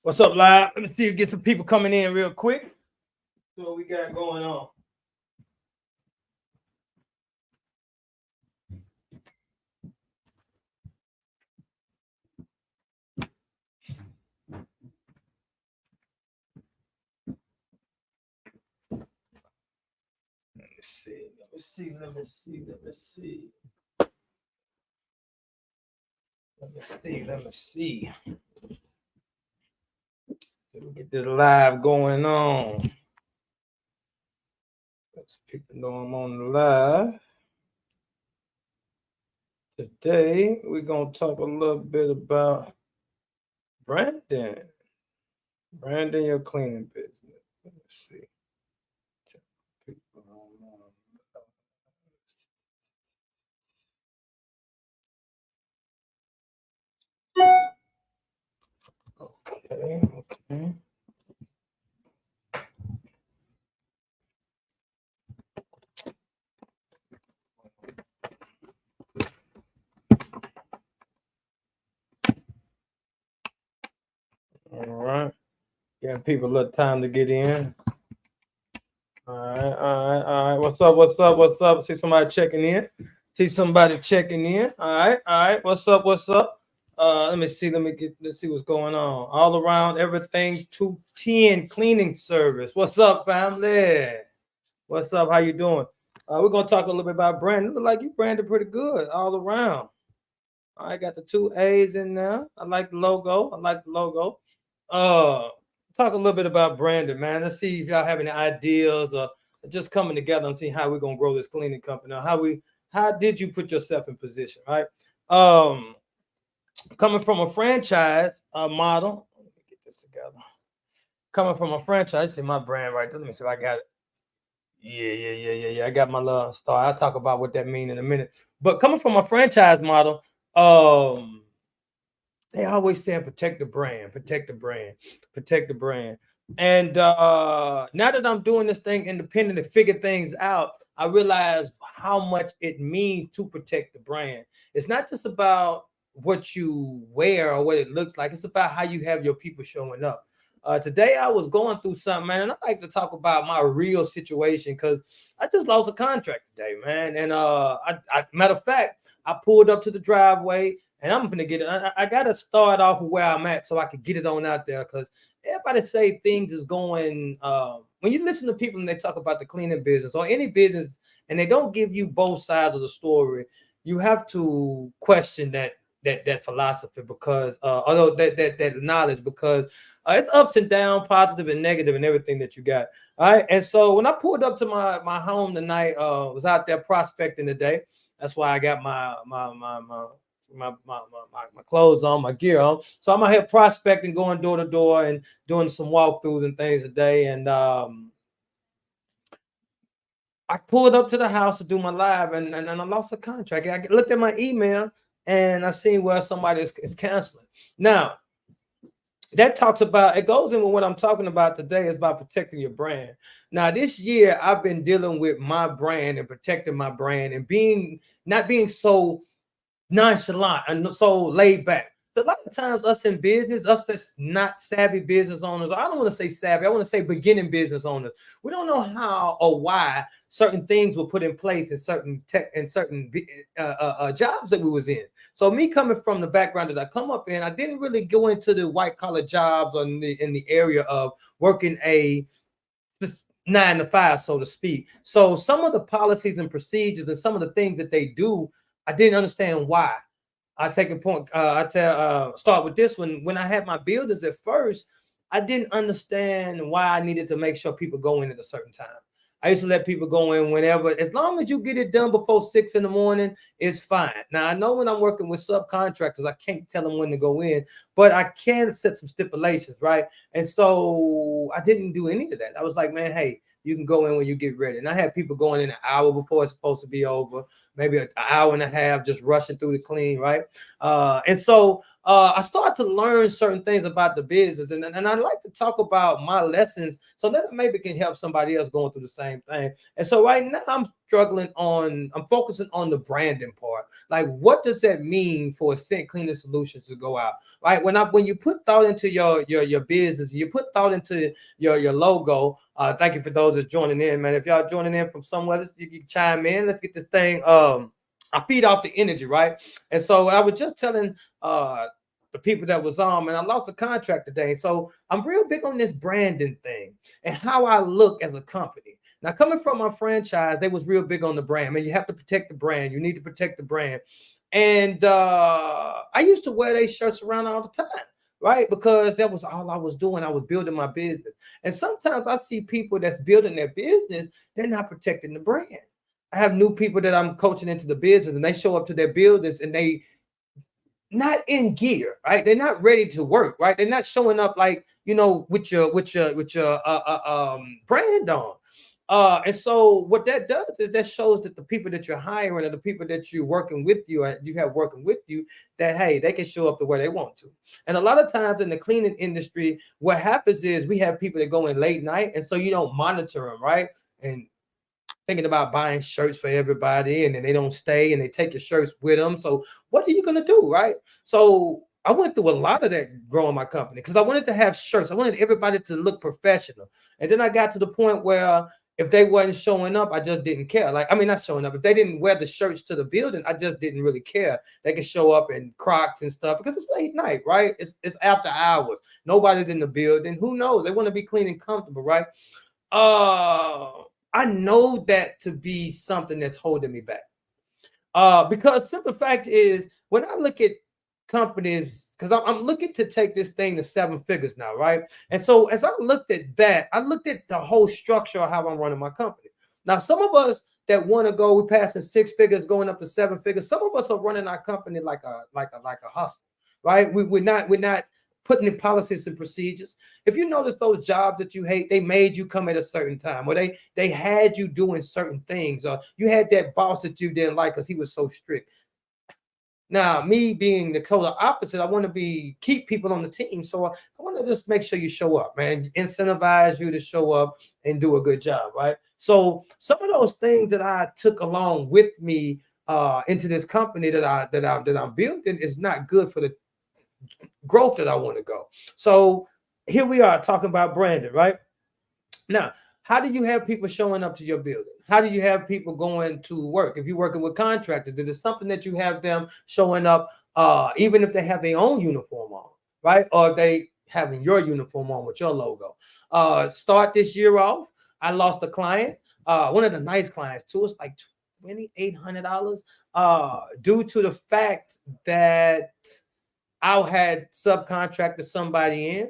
What's up, live? Let me see if get some people coming in real quick. See what we got going on. Let me see. Let me see. Let me see. Let me see. Let me see. Let me see. So we get this live going on. Let's people know I'm on the live. Today we're gonna talk a little bit about branding. Branding your cleaning business. Let me see. People online. Okay, okay. All right. Giving people a little time to get in. All right, all right, all right. What's up? What's up? What's up? See somebody checking in. See somebody checking in. All right, all right. What's up? What's up? Let me see. Let's see what's going on. All around everything 210 cleaning service. What's up, family? What's up? How you doing? We're gonna talk a little bit about branding. Look like you branded pretty good all around. I got the two A's in there. I like the logo. I like the logo. Uh, talk a little bit about branding, man. Let's see if y'all have any ideas or just coming together and see how we're gonna grow this cleaning company. Or how did you put yourself in position, right? Um, coming from a franchise model. Let me get this together. Coming from a franchise, see my brand right there. Let me see if I got it. Yeah. I got my little star. I'll talk about what that means in a minute. But coming from a franchise model, um, they always saying protect the brand, protect the brand, protect the brand. And now that I'm doing this thing independent to figure things out, I realize how much it means to protect the brand. It's not just about what you wear or what it looks like, it's about how you have your people showing up. Today I was going through something, man, and I like to talk about my real situation because I just lost a contract today, man. And matter of fact, I pulled up to the driveway and I'm gonna get it. I gotta start off where I'm at so I can get it on out there because everybody say things is going. When you listen to people and they talk about the cleaning business or any business, and they don't give you both sides of the story, you have to question that philosophy because although that knowledge because it's ups and downs, positive and negative, and everything that you got. All right, and so when I pulled up to my home tonight, was out there prospecting today. That's why I got my clothes on, my gear on. So I'm out here prospecting, going door to door and doing some walkthroughs and things today. And I pulled up to the house to do my live and I lost a contract. I looked at my email and I seen where somebody is canceling. Now, that talks about it goes in with what I'm talking about today is about protecting your brand. Now, this year I've been dealing with my brand and protecting my brand and not being so nonchalant and so laid back. So a lot of times, us in business, us that's not savvy business owners, I don't want to say savvy, I want to say beginning business owners. We don't know how or why certain things were put in place in certain tech and certain jobs that we was in. So me coming from the background that I come up in, I didn't really go into the white collar jobs or in the area of working a 9 to 5, so to speak. So some of the policies and procedures and some of the things that they do, I didn't understand why. I take a point. Start with this one. When I had my buildings at first, I didn't understand why I needed to make sure people go in at a certain time. I used to let people go in whenever, as long as you get it done before 6 in the morning, it's fine. Now I know when I'm working with subcontractors, I can't tell them when to go in, but I can set some stipulations, right? And so I didn't do any of that. I was like, man, hey, you can go in when you get ready. And I had people going in an hour before it's supposed to be over, maybe an hour and a half, just rushing through the clean, right? And so I started to learn certain things about the business, and I like to talk about my lessons so that maybe can help somebody else going through the same thing. And so right now I'm focusing on the branding part. Like, what does that mean for Scent Cleaning Solutions to go out? Right? When you put thought into your business, you put thought into your logo. Thank you for those that's joining in, man. If y'all joining in from somewhere, you can chime in. Let's get this thing. I feed off the energy, right? And so I was just telling the people that was on, and I lost a contract today. So I'm real big on this branding thing and how I look as a company. Now, coming from my franchise, they was real big on the brand. I mean, you have to protect the brand. You need to protect the brand. And I used to wear these shirts around all the time, right? Because that was all I was doing. I was building my business. And sometimes I see people that's building their business, they're not protecting the brand. I have new people that I'm coaching into the business, and they show up to their buildings and they not in gear, right? They're not ready to work, right? They're not showing up like, with your brand on. And so what that does is that shows that the people that you're hiring or the people that you're working with you have working with you, that hey, they can show up the way they want to. And a lot of times in the cleaning industry, what happens is we have people that go in late night, and so you don't monitor them, right? And thinking about buying shirts for everybody, and then they don't stay and they take your shirts with them. So what are you gonna do, right? So I went through a lot of that growing my company because I wanted to have shirts. I wanted everybody to look professional. And then I got to the point where if they wasn't showing up, I just didn't care. Like, I mean, not showing up. If they didn't wear the shirts to the building, I just didn't really care. They could show up in Crocs and stuff because it's late night, right? It's after hours. Nobody's in the building. Who knows? They want to be clean and comfortable, right? Uh, I know that to be something that's holding me back. Because simple fact is, when I look at companies, because I'm looking to take this thing to seven figures now, right? And so as I looked at that, I looked at the whole structure of how I'm running my company. Now, some of us that want to go, we're passing six figures, going up to seven figures. Some of us are running our company like a hustle, right? We're not putting in policies and procedures. If you notice those jobs that you hate, they made you come at a certain time, or they had you doing certain things, or you had that boss that you didn't like because he was so strict. Now, me being the total opposite, I want to keep people on the team. So I want to just make sure you show up, man. Incentivize you to show up and do a good job, right? So some of those things that I took along with me into this company that I'm building is not good for the growth that I want to go. So here we are talking about branding, right? Now, how do you have people showing up to your building? How do you have people going to work? If you're working with contractors, is it something that you have them showing up, even if they have their own uniform on, right? Or they having your uniform on with your logo? Start this year off, I lost a client, one of the nice clients too. It's like $2,800, due to the fact that I had subcontracted somebody in,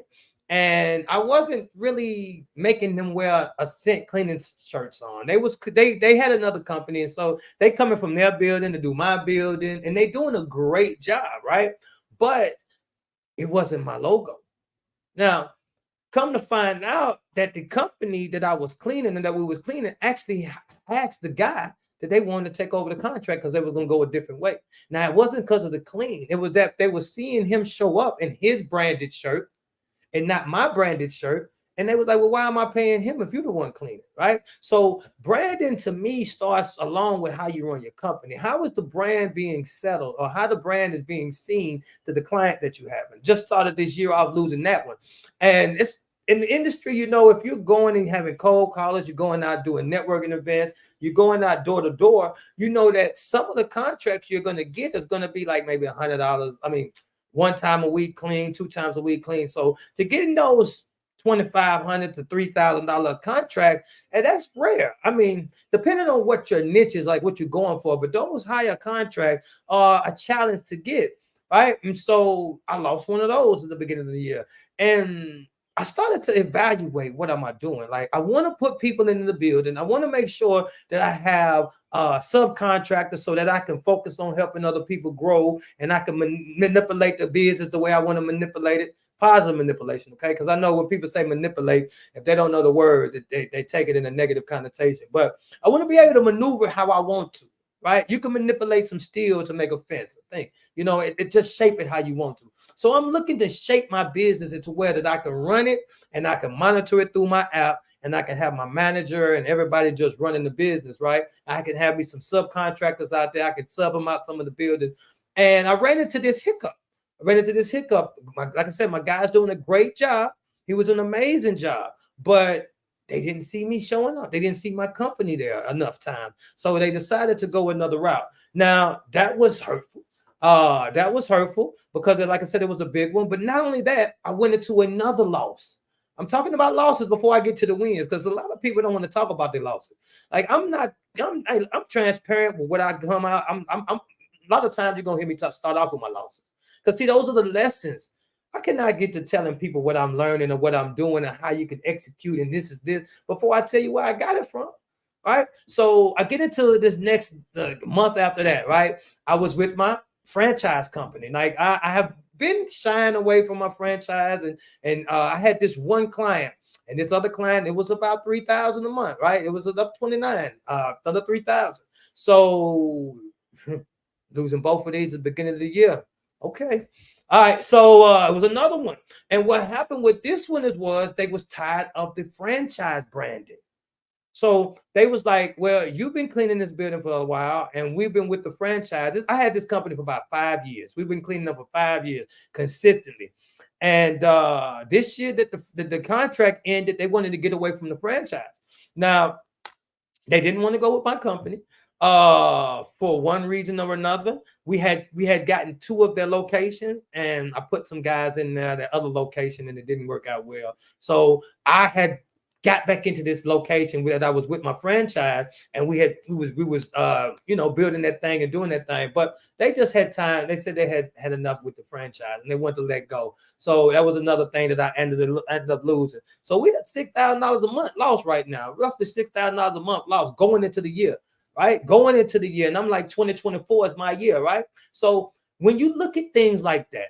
and I wasn't really making them wear a scent cleaning shirts on. They had another company, and so they coming from their building to do my building, and they doing a great job, right? But it wasn't my logo. Now, come to find out that the company that I was cleaning and that we was cleaning actually asked the guy that they wanted to take over the contract because they were going to go a different way. Now, it wasn't because of the clean. It was that they were seeing him show up in his branded shirt and not my branded shirt. And they was like, well, why am I paying him if you're the one cleaning, right? So branding to me starts along with how you run your company. How is the brand being settled, or how the brand is being seen to the client that you have? And just started this year off losing that one. And it's in the industry, if you're going and having cold callers, you're going out doing networking events, you're going out door to door, you know that some of the contracts you're going to get is going to be like maybe $100. I mean, one time a week clean, two times a week clean. So to get in those $2,500 to $3,000 contracts, and that's rare. I mean, depending on what your niche is, like what you're going for, but those higher contracts are a challenge to get, right? And so I lost one of those at the beginning of the year, and I started to evaluate, what am I doing? Like, I want to put people into the building. I want to make sure that I have subcontractors so that I can focus on helping other people grow, and I can manipulate the business the way I want to manipulate it. Positive manipulation, okay? Because I know when people say manipulate, if they don't know the words, they take it in a negative connotation. But I want to be able to maneuver how I want to, right? You can manipulate some steel to make a fence. I think, it just shape it how you want to. So I'm looking to shape my business into where that I can run it and I can monitor it through my app and I can have my manager and everybody just running the business, right? I can have me some subcontractors out there. I can sub them out some of the buildings. And I ran into this hiccup. Like I said, my guy's doing a great job. He was an amazing job, but they didn't see me showing up. They didn't see my company there enough time. So they decided to go another route. Now, that was hurtful. That was hurtful because, like I said, it was a big one. But not only that, I went into another loss. I'm talking about losses before I get to the wins because a lot of people don't want to talk about their losses. Like I'm transparent with what I come out. I'm a lot of times you're gonna hear me start off with my losses because see, those are the lessons. I cannot get to telling people what I'm learning or what I'm doing and how you can execute and this is this before I tell you where I got it from. Right. So I get into this next month after that. Right. I was with my franchise company. Like I have been shying away from my franchise and I had this one client and this other client, it was about $3,000 a month, right? It was up 29, another 3,000. So losing both of these at the beginning of the year. Okay. All right. So it was another one. And what happened with this one was they was tired of the franchise branding. So they was like, well, you've been cleaning this building for a while, and we've been with the franchises. I had this company for about 5 years. We've been cleaning up for 5 years consistently. And this year that the contract ended, they wanted to get away from the franchise. Now, they didn't want to go with my company for one reason or another. We had gotten 2 of their locations, and I put some guys in there, the other location, and it didn't work out well. So I had got back into this location that I was with my franchise, and we was building that thing and doing that thing. But they just had time. They said they had enough with the franchise, and they wanted to let go. So that was another thing that I ended up losing. So we had $6,000 a month loss right now, roughly $6,000 a month loss going into the year, right? Going into the year, and I'm like 2024 is my year, right? So when you look at things like that,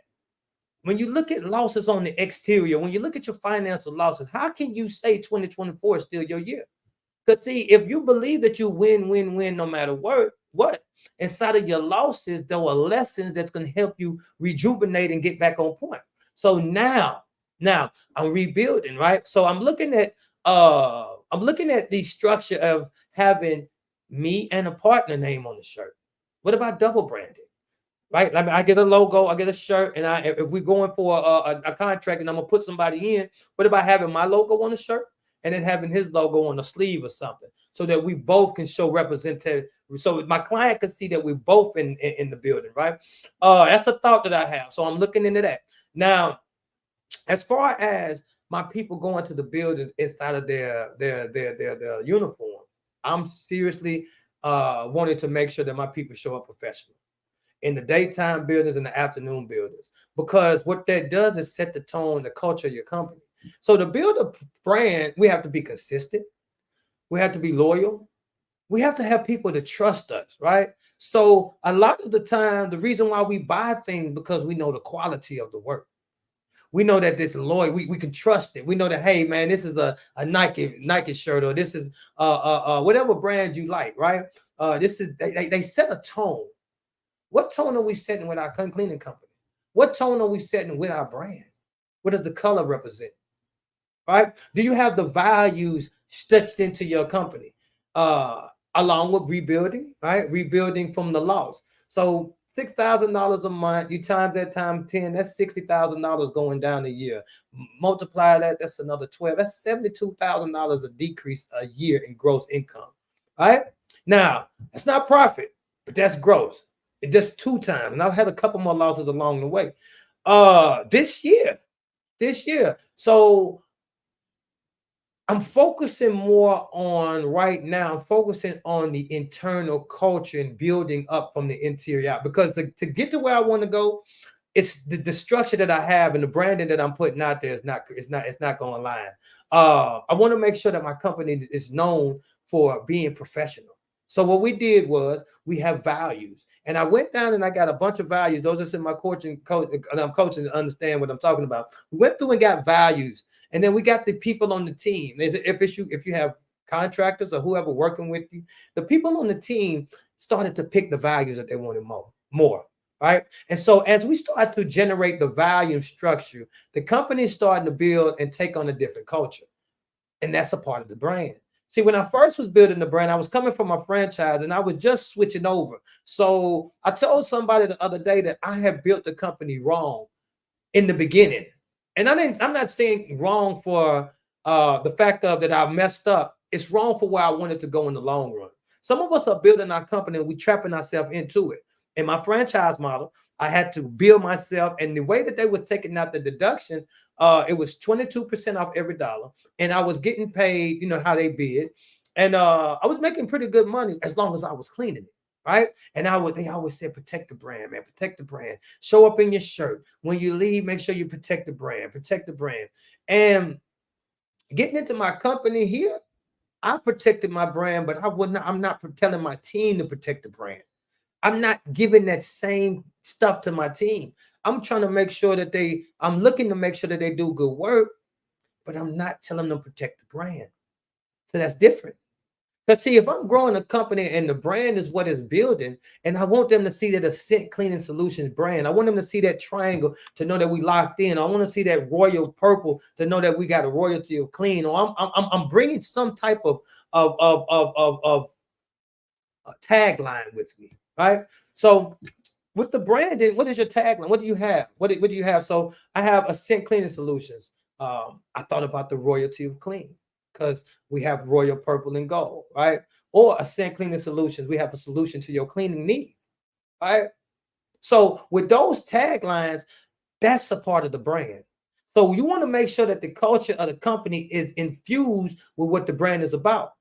when you look at losses on the exterior, when you look at your financial losses, how can you say 2024 is still your year? Because see, if you believe that you win no matter what, inside of your losses, there are lessons that's going to help you rejuvenate and get back on point. So now I'm rebuilding, right? So I'm looking at the structure of having me and a partner name on the shirt. What about double branding? Right? Like I get a logo, I get a shirt, and if we're going for a contract and I'm gonna put somebody in, what about having my logo on the shirt and then having his logo on the sleeve or something, so that we both can show representative, so my client can see that we're both in the building, right? That's a thought that I have, so I'm looking into that now. As far as my people going to the buildings inside of their uniform, I'm seriously wanting to make sure that my people show up professional in the daytime buildings and the afternoon buildings, because what that does is set the tone, the culture of your company. So to build a brand, we have to be consistent. We have to be loyal. We have to have people to trust us, right? So a lot of the time, the reason why we buy things because we know the quality of the work. We know that this loyal, we can trust it. We know that, hey man, this is a Nike shirt, or this is whatever brand you like, right? This is they set a tone. What tone are we setting with our cleaning company? What tone are we setting with our brand? What does the color represent? Right? Do you have the values stitched into your company? Along with rebuilding, right? Rebuilding from the loss. So $6,000 a month, you times that time 10, that's $60,000 going down a year. Multiply that, that's another 12. That's $72,000 a decrease a year in gross income. Right? Now, that's not profit, but that's gross. It just 2 times. And I've had a couple more losses along the way. This year. So I'm focusing more on right now, I'm focusing on the internal culture and building up from the interior out, because to get to where I want to go, it's the structure that I have and the branding that I'm putting out there is not going to align. I want to make sure that my company is known for being professional. So what we did was we have values, and I went down and I got a bunch of values. Those are in my coaching, and I'm coaching to understand what I'm talking about. We went through and got values, and then we got the people on the team. If you have contractors or whoever working with you, the people on the team, started to pick the values that they wanted more, right? And so as we start to generate the value structure, the company is starting to build and take on a different culture. And that's a part of the brand. See, when I first was building the brand, I was coming from a franchise and I was just switching over. So I told somebody the other day that I had built the company wrong in the beginning. And I'm not saying wrong for the fact of that I messed up. It's wrong for where I wanted to go in the long run. Some of us are building our company and we trapping ourselves into it. In my franchise model, I had to build myself, and the way that they were taking out the deductions, it was 22% off every dollar, and I was getting paid, how they bid, and I was making pretty good money as long as I was cleaning it, right? And they always said, protect the brand, man, protect the brand. Show up in your shirt. When you leave, make sure you protect the brand, protect the brand. And getting into my company here, I protected my brand, but I'm not telling my team to protect the brand. I'm not giving that same stuff to my team. I'm trying to make sure that I'm looking to make sure that they do good work, but I'm not telling them to protect the brand. So that's different. Because see, if I'm growing a company and the brand is what is building, and I want them to see that Ascent Cleaning Solutions brand, I want them to see that triangle to know that we locked in. I want to see that royal purple to know that we got a royalty of clean. Or I'm bringing some type of tagline with me, right? So with the branding, what is your tagline? What do you have? What do you have? So I have Ascent Cleaning Solutions. I thought about the royalty of clean because we have royal purple and gold, right? Or Ascent Cleaning Solutions, we have a solution to your cleaning needs, right? So with those taglines, that's a part of the brand. So you want to make sure that the culture of the company is infused with what the brand is about.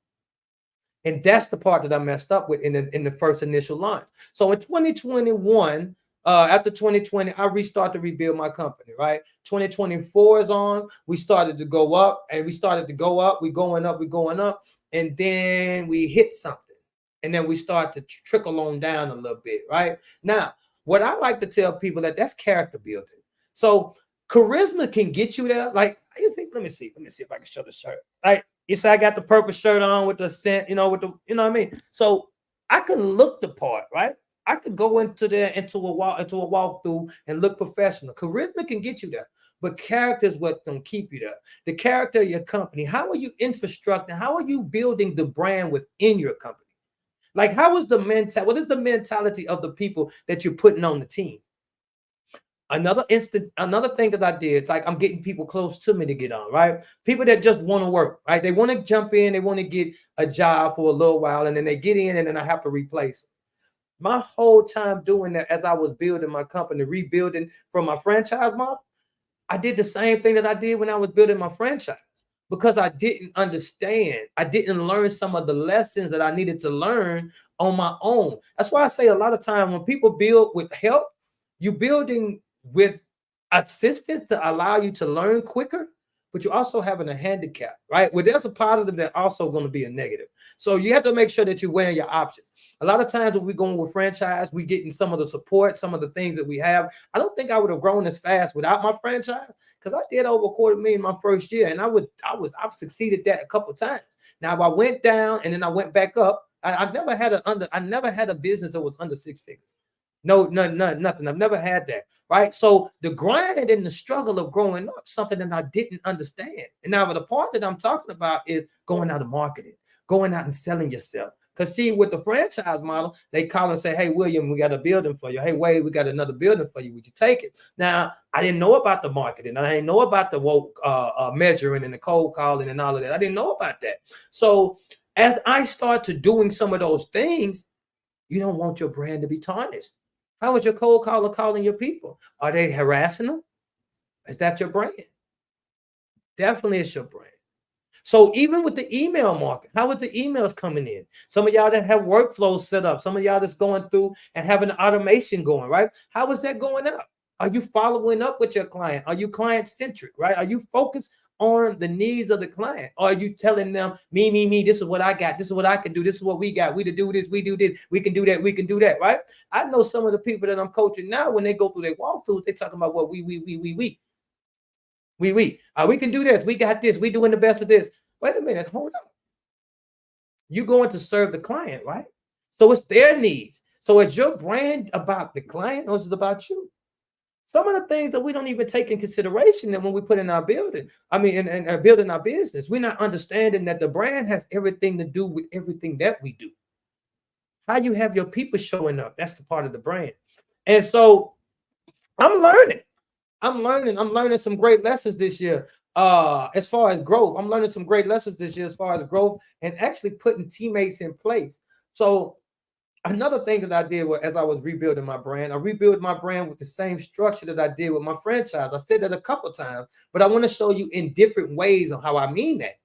And that's the part that I messed up with in the first initial launch. So in 2021, after 2020, I restarted to rebuild my company, right? 2024 is on. We started to go up and we started to go up. We're going up, we're going up. And then we hit something. And then we start to trickle on down a little bit, right? Now, what I like to tell people that's character building. So charisma can get you there. Like, let me see if I can show the shirt. Right. You say I got the purple shirt on with the scent, with the, what I mean? So I can look the part, right? I could go into a walkthrough and look professional. Charisma can get you there, but character is what's gonna keep you there. The character of your company. How are you infrastructuring? How are you building the brand within your company? Like, how is the mentality? What is the mentality of the people that you're putting on the team? Another thing that I did, it's like I'm getting people close to me to get on, right? People that just want to work, right? They want to jump in, they want to get a job for a little while, and then they get in, and then I have to replace them. My whole time doing that, as I was building my company, rebuilding from my franchise model, I did the same thing that I did when I was building my franchise because I didn't understand. I didn't learn some of the lessons that I needed to learn on my own. That's why I say a lot of time when people build with help, you building with assistance to allow you to learn quicker, but you're also having a handicap, right? Well, there's a positive that also going to be a negative. So you have to make sure that you're weighing your options. A lot of times when we're going with franchise, we getting some of the support, some of the things that we have. I don't think I would have grown as fast without my franchise because I did over $250,000 my first year, and I've succeeded that a couple of times. Now, if I went down and then I went back up, I never had a business that was under six figures. No, nothing. I've never had that. Right. So the grind and the struggle of growing up, something that I didn't understand. And now the part that I'm talking about is going out of marketing, going out and selling yourself. Because see, with the franchise model, they call and say, hey, William, we got a building for you. Hey, Wade, we got another building for you. Would you take it? Now, I didn't know about the marketing. I didn't know about the measuring and the cold calling and all of that. I didn't know about that. So as I start to doing some of those things, you don't want your brand to be tarnished. How is your cold caller calling your people? Are they harassing them? Is that your brand? Definitely it's your brand. So even with the email market, how is the emails coming in? Some of y'all that have workflows set up, some of y'all that's going through and having automation going, right? How is that going up? Are you following up with your client? Are you client centric, right? Are you focused on the needs of the client? Or are you telling them, me, this is what I got, this is what I can do, this is what we got, we to do this, we do this, we can do that, right? I know some of the people that I'm coaching now, when they go through their walkthroughs, they talking about what we can do this, we got this, we doing the best of this. Wait a minute, hold up. You going to serve the client, right? So it's their needs. So is your brand about the client or is it about you? Some of the things that we don't even take in consideration that when we put in our building, I mean, in building our business, we're not understanding that the brand has everything to do with everything that we do. How you have your people showing up, that's the part of the brand. And so I'm learning. I'm learning some great lessons this year. As far as growth, I'm learning some great lessons this year as far as growth and actually putting teammates in place. So another thing that I did was as I was rebuilding my brand, I rebuilt my brand with the same structure that I did with my franchise. I said that a couple of times, but I want to show you in different ways on how I mean that.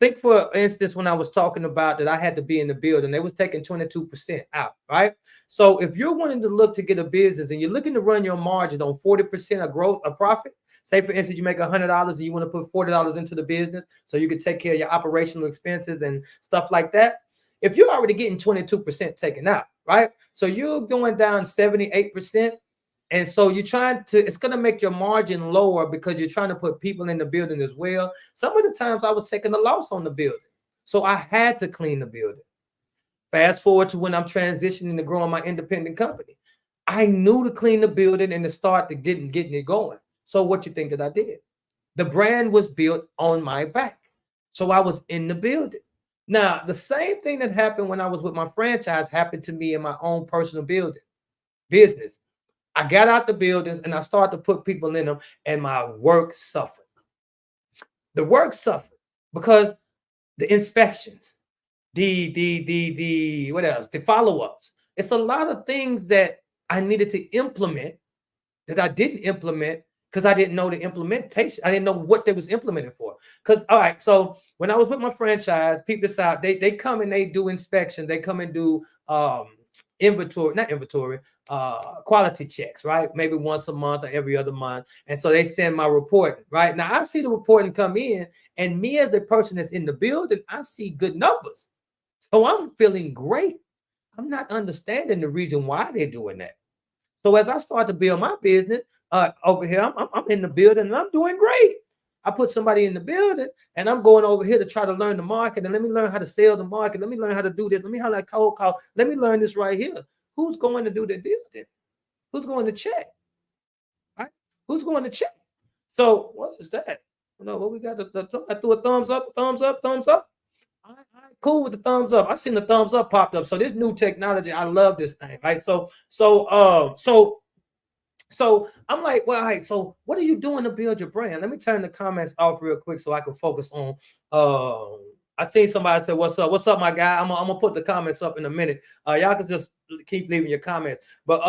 Think for instance, when I was talking about that I had to be in the building, they was taking 22% out, right? So if you're wanting to look to get a business and you're looking to run your margin on 40% of growth, of profit, say for instance, you make $100 and you want to put $40 into the business so you can take care of your operational expenses and stuff like that. If you're already getting 22% taken out, right? So you're going down 78%. And so you're trying to, it's going to make your margin lower because you're trying to put people in the building as well. Some of the times I was taking a loss on the building. So I had to clean the building. Fast forward to when I'm transitioning to growing my independent company. I knew to clean the building and to start to getting it going. So what you think that I did? The brand was built on my back. So I was in the building. Now, the same thing that happened when I was with my franchise happened to me in my own personal business. I got out the buildings and I started to put people in them, and my work suffered. The work suffered because the inspections, the what else? The follow-ups. It's a lot of things that I needed to implement that I didn't implement because I didn't know the implementation. I didn't know what they was implementing for. Because all right, so when I was with my franchise, people decide they come and they do inspection. They come and do inventory, quality checks, right? Maybe once a month or every other month. And so they send my reporting, right? Now I see the reporting come in, and me as the person that's in the building, I see good numbers. So I'm feeling great. I'm not understanding the reason why they're doing that. So as I start to build my business over here, I'm in the building and I'm doing great. I put somebody in the building and I'm going over here to try to learn the market, and let me learn how to sell the market. Let me learn how to do this. Let me how to cold call. Let me learn this right here. Who's going to do the building? Who's going to check? Right? Who's going to check? So what is that? You know what we got? I threw a thumbs up, thumbs up, thumbs up. All right, cool with the thumbs up. I seen the thumbs up popped up. So this new technology, I love this thing, right? So I'm like, well, all right, so what are you doing to build your brand? Let me turn the comments off real quick so I can focus on I seen somebody say, what's up? What's up, my guy? I'm gonna put the comments up in a minute. Y'all can just keep leaving your comments. But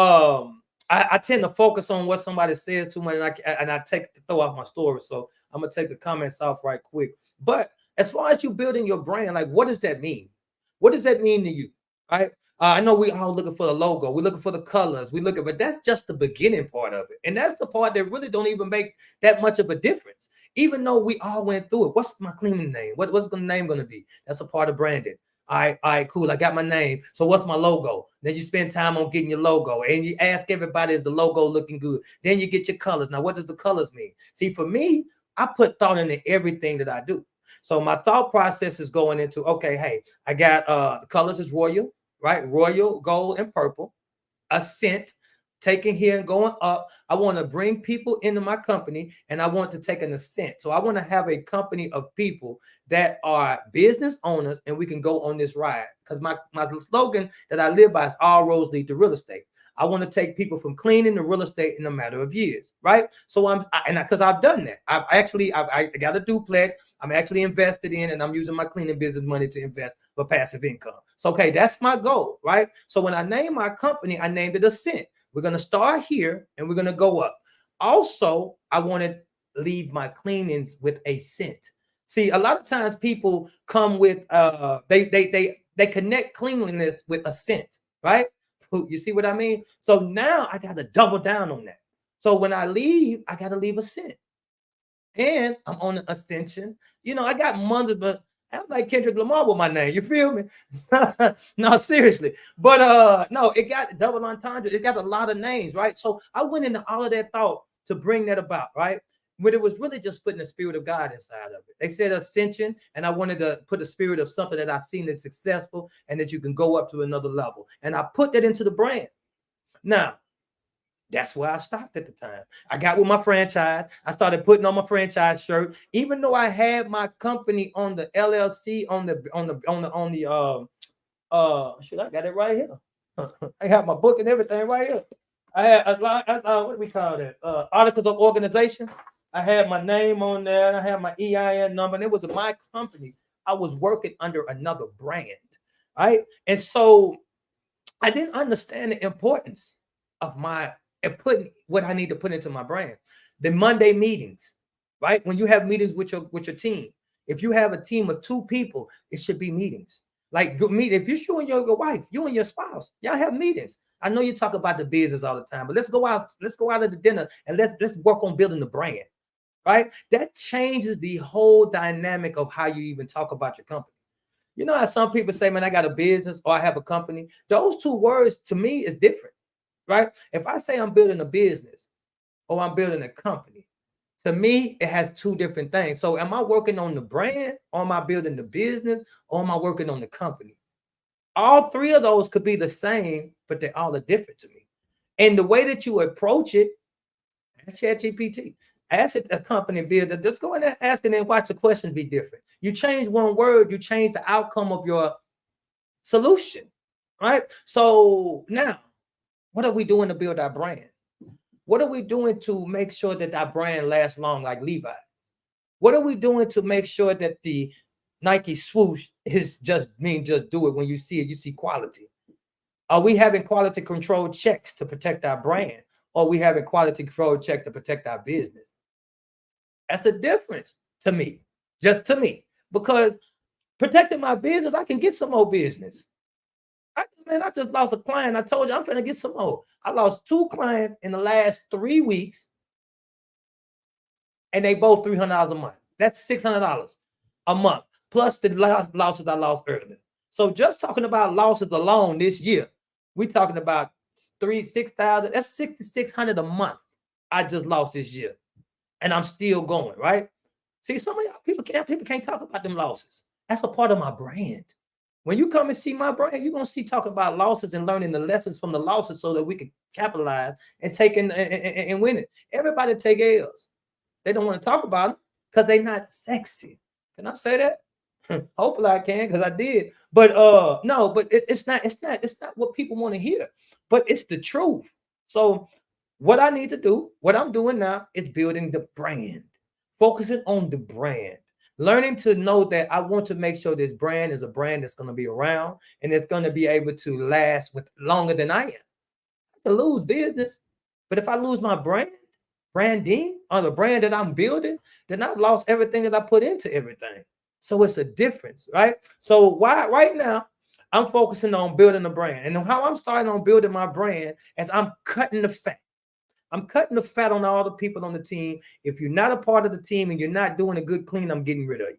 I tend to focus on what somebody says too much, and I take to throw off my story. So I'm gonna take the comments off right quick. But as far as you building your brand, like what does that mean? What does that mean to you? Right? I know we all looking for the logo. We're looking for the colors. We looking, but that's just the beginning part of it. And that's the part that really don't even make that much of a difference. Even though we all went through it. What's my cleaning name? What's the name going to be? That's a part of branding. All right, cool. I got my name. So what's my logo? Then you spend time on getting your logo, and you ask everybody, is the logo looking good? Then you get your colors. Now, what does the colors mean? See, for me, I put thought into everything that I do. So my thought process is going into, okay, hey, I got the colors is royal, right? Royal, gold, and purple. Ascent, taking here and going up. I want to bring people into my company, and I want to take an ascent. So I want to have a company of people that are business owners, and we can go on this ride. Because my slogan that I live by is all roads lead to real estate. I want to take people from cleaning to real estate in a matter of years, right? So because I've done that. I got a duplex. I'm actually invested in, and I'm using my cleaning business money to invest for passive income. So, okay, that's my goal, right? So when I named my company, I named it Ascent. We're going to start here and we're going to go up. Also, I want to leave my cleanings with a scent. See, a lot of times people come with they connect cleanliness with a scent, right? You see what I mean? So now I got to double down on that. So when I leave, I got to leave a scent. And I'm on an ascension. You know, I got money, but I'm like Kendrick Lamar with my name. You feel me? No, seriously. But no, it got double entendre. It got a lot of names, right? So I went into all of that thought to bring that about, right? But it was really just putting the spirit of God inside of it. They said ascension, and I wanted to put the spirit of something that I've seen that's successful and that you can go up to another level. And I put that into the brand. Now, that's where I stopped at the time. I got with my franchise. I started putting on my franchise shirt, even though I had my company on the LLC shit, I got it right here. I have my book and everything right here. I had what do we call that? Articles of organization. I had my name on there, and I had my EIN number, and it was my company. I was working under another brand, right? And so I didn't understand the importance of putting what I need to put into my brand. The Monday meetings, right? When you have meetings with your team, if you have a team of 2 people, it should be meetings. Like meet if you're and your wife, you and your spouse, y'all have meetings. I know you talk about the business all the time, but let's go out of the dinner and let's work on building the brand, right? That changes the whole dynamic of how you even talk about your company. You know how some people say, man, I got a business or I have a company. Those 2 words to me is different, right? If I say I'm building a business or I'm building a company, to me, it has 2 different things. So am I working on the brand or am I building the business or am I working on the company? All 3 of those could be the same, but they all are different to me. And the way that you approach it, that's ChatGPT. Ask it a company builder. Just go in there, ask, and then watch the questions be different. You change one word, you change the outcome of your solution, right? So now, what are we doing to build our brand? What are we doing to make sure that our brand lasts long like Levi's? What are we doing to make sure that the Nike swoosh is just do it when you see it, you see quality? Are we having quality control checks to protect our brand? Or are we having quality control check to protect our business? That's a difference to me, just to me, because protecting my business, I can get some more business. I just lost a client. I told you I'm going to get some more. I lost 2 clients in the last 3 weeks, and they both $300 a month. That's $600 a month, plus the losses I lost earlier. So just talking about losses alone this year, we're talking about 6,000. That's 6,600 a month I just lost this year, and I'm still going, right? See, some of y'all people can't talk about them losses. That's a part of my brand. When you come and see my brand, you're gonna see talk about losses and learning the lessons from the losses so that we can capitalize and take and win it. Everybody take L's. They don't want to talk about them because they're not sexy. Can I say that? Hopefully I can, because I did. But no, but it's not what people want to hear, but it's the truth. So what I need to do, what I'm doing now, is building the brand, focusing on the brand, learning to know that I want to make sure this brand is a brand that's going to be around and it's going to be able to last with longer than I am. I can lose business, but if I lose my branding or the brand that I'm building, then I've lost everything that I put into everything. So it's a difference, right? So why right now I'm focusing on building a brand, and how I'm starting on building my brand is I'm cutting the fat. I'm cutting the fat on all the people on the team. If you're not a part of the team and you're not doing a good clean, I'm getting rid of you.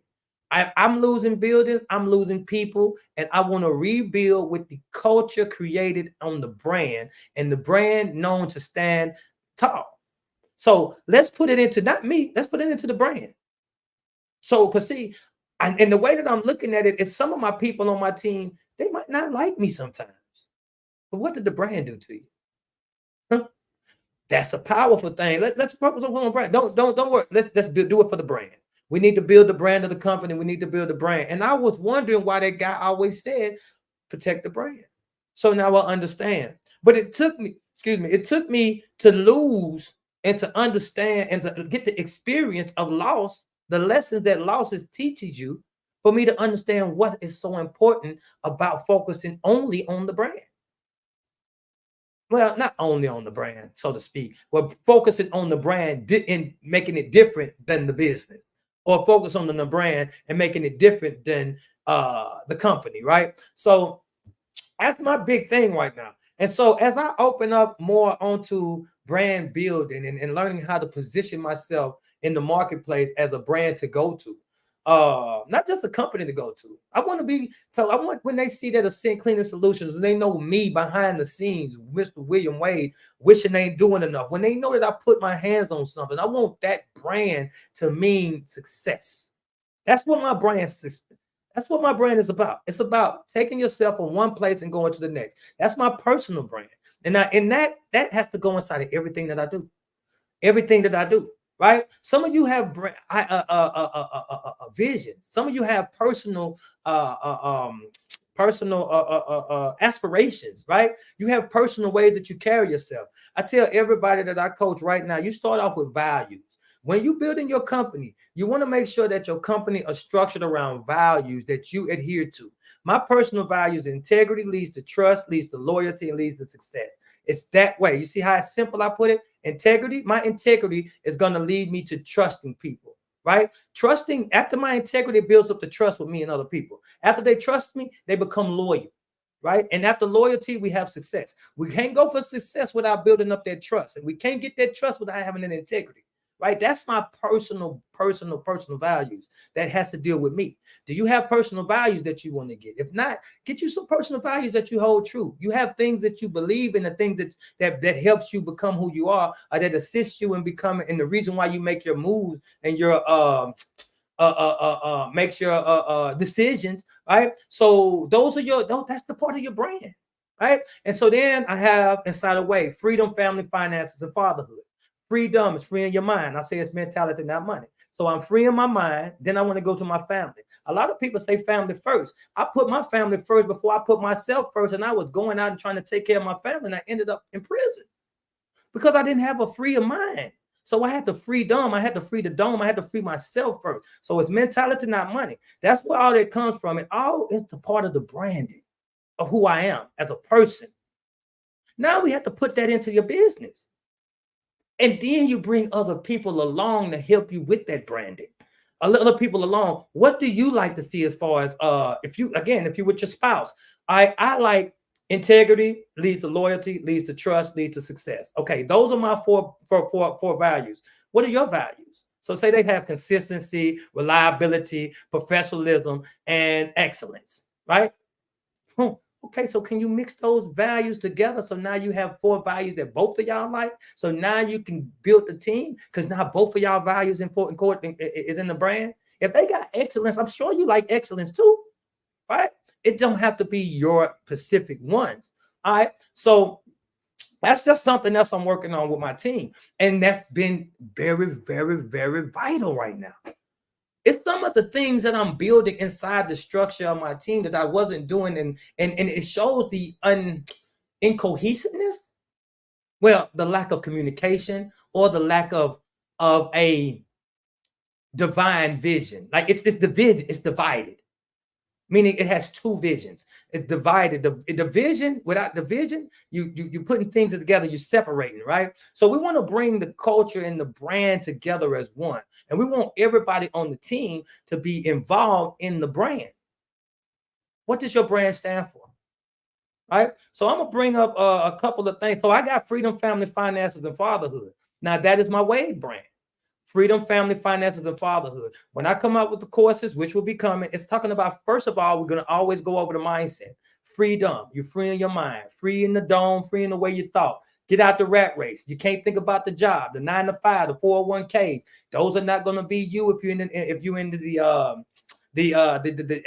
I'm losing buildings, I'm losing people, and I want to rebuild with the culture created on the brand and the brand known to stand tall. So let's put it into not me, let's put it into the brand. So, because see, and the way that I'm looking at it is some of my people on my team, they might not like me sometimes. But what did the brand do to you? Huh? That's a powerful thing. Let's focus on brand. Don't worry. Let's do it for the brand. We need to build the brand of the company. We need to build the brand. And I was wondering why that guy always said, protect the brand. So now I understand. But it took me to lose and to understand and to get the experience of loss, the lessons that losses teaches you, for me to understand what is so important about focusing only on the brand. Well, not only on the brand, so to speak, but focusing on the brand and making it different than the business, or focus on the brand and making it different than the company, right? So that's my big thing right now. And so as I open up more onto brand building and learning how to position myself in the marketplace as a brand to go to, not just a company to go to. I want to be, so I want when they see that Ascent Cleaning Solutions, they know me behind the scenes, Mr. William Wade, wishing they ain't doing enough. When they know that I put my hands on something, I want that brand to mean success. That's what my brand system. That's what my brand is about. It's about taking yourself from one place and going to the next. That's my personal brand. And that has to go inside of everything that I do. Everything that I do, right? Some of you have vision. Some of you have personal aspirations, right? You have personal ways that you carry yourself. I tell everybody that I coach right now, you start off with values. When you build in your company, you want to make sure that your company are structured around values that you adhere to. My personal values: integrity leads to trust, leads to loyalty, and leads to success. It's that way. You see how simple I put it? Integrity, my integrity is going to lead me to trusting people, right? Trusting, after my integrity builds up the trust with me and other people. After they trust me, they become loyal, right? And after loyalty, we have success. We can't go for success without building up that trust. And we can't get that trust without having an integrity, right? That's my personal values that has to deal with me. Do you have personal values that you want to get? If not, get you some personal values that you hold true. You have things that you believe in, the things that helps you become who you are, or that assists you in becoming, and the reason why you make your moves and your makes your decisions, right? So those are that's the part of your brand, right? And so then I have inside of W.A.D.E freedom, family, finances, and fatherhood. Freedom is freeing your mind. I say it's mentality, not money. So I'm freeing my mind. Then I want to go to my family. A lot of people say family first. I put my family first before I put myself first. And I was going out and trying to take care of my family. And I ended up in prison because I didn't have a free of mind. So I had to freedom. I had to free the dome. I had to free myself first. So it's mentality, not money. That's where all that comes from. It all is the part of the branding of who I am as a person. Now we have to put that into your business. And then you bring other people along to help you with that branding. Other people along. What do you like to see as far as if you with your spouse? I like integrity leads to loyalty, leads to trust, leads to success. Okay, those are my four values. What are your values? So say they have consistency, reliability, professionalism, and excellence, right? Okay, so can you mix those values together? So now you have four values that both of y'all like. So now you can build the team because now both of y'all values important is in the brand. If they got excellence, I'm sure you like excellence too, right? It don't have to be your specific ones. All right. So that's just something else I'm working on with my team. And that's been very, very, very vital right now. It's some of the things that I'm building inside the structure of my team that I wasn't doing, and it shows the incohesiveness. Well, the lack of communication or the lack of a divine vision. Like it's divided. It's divided, meaning it has two visions. It's divided. The vision, without the vision, you putting things together, you're separating, right? So we want to bring the culture and the brand together as one. And we want everybody on the team to be involved in the brand. What does your brand stand for? Right? So I'm going to bring up a couple of things. So I got freedom, family, finances, and fatherhood. Now that is my W.A.D.E brand. Freedom, family, finances, and fatherhood. When I come out with the courses, which will be coming, it's talking about, first of all, we're going to always go over the mindset. Freedom. You're freeing your mind, free in the dome, free in the way you thought. Get out the rat race. You can't think about the job, the 9 to 5, the 401ks. Those are not going to be you if you're into the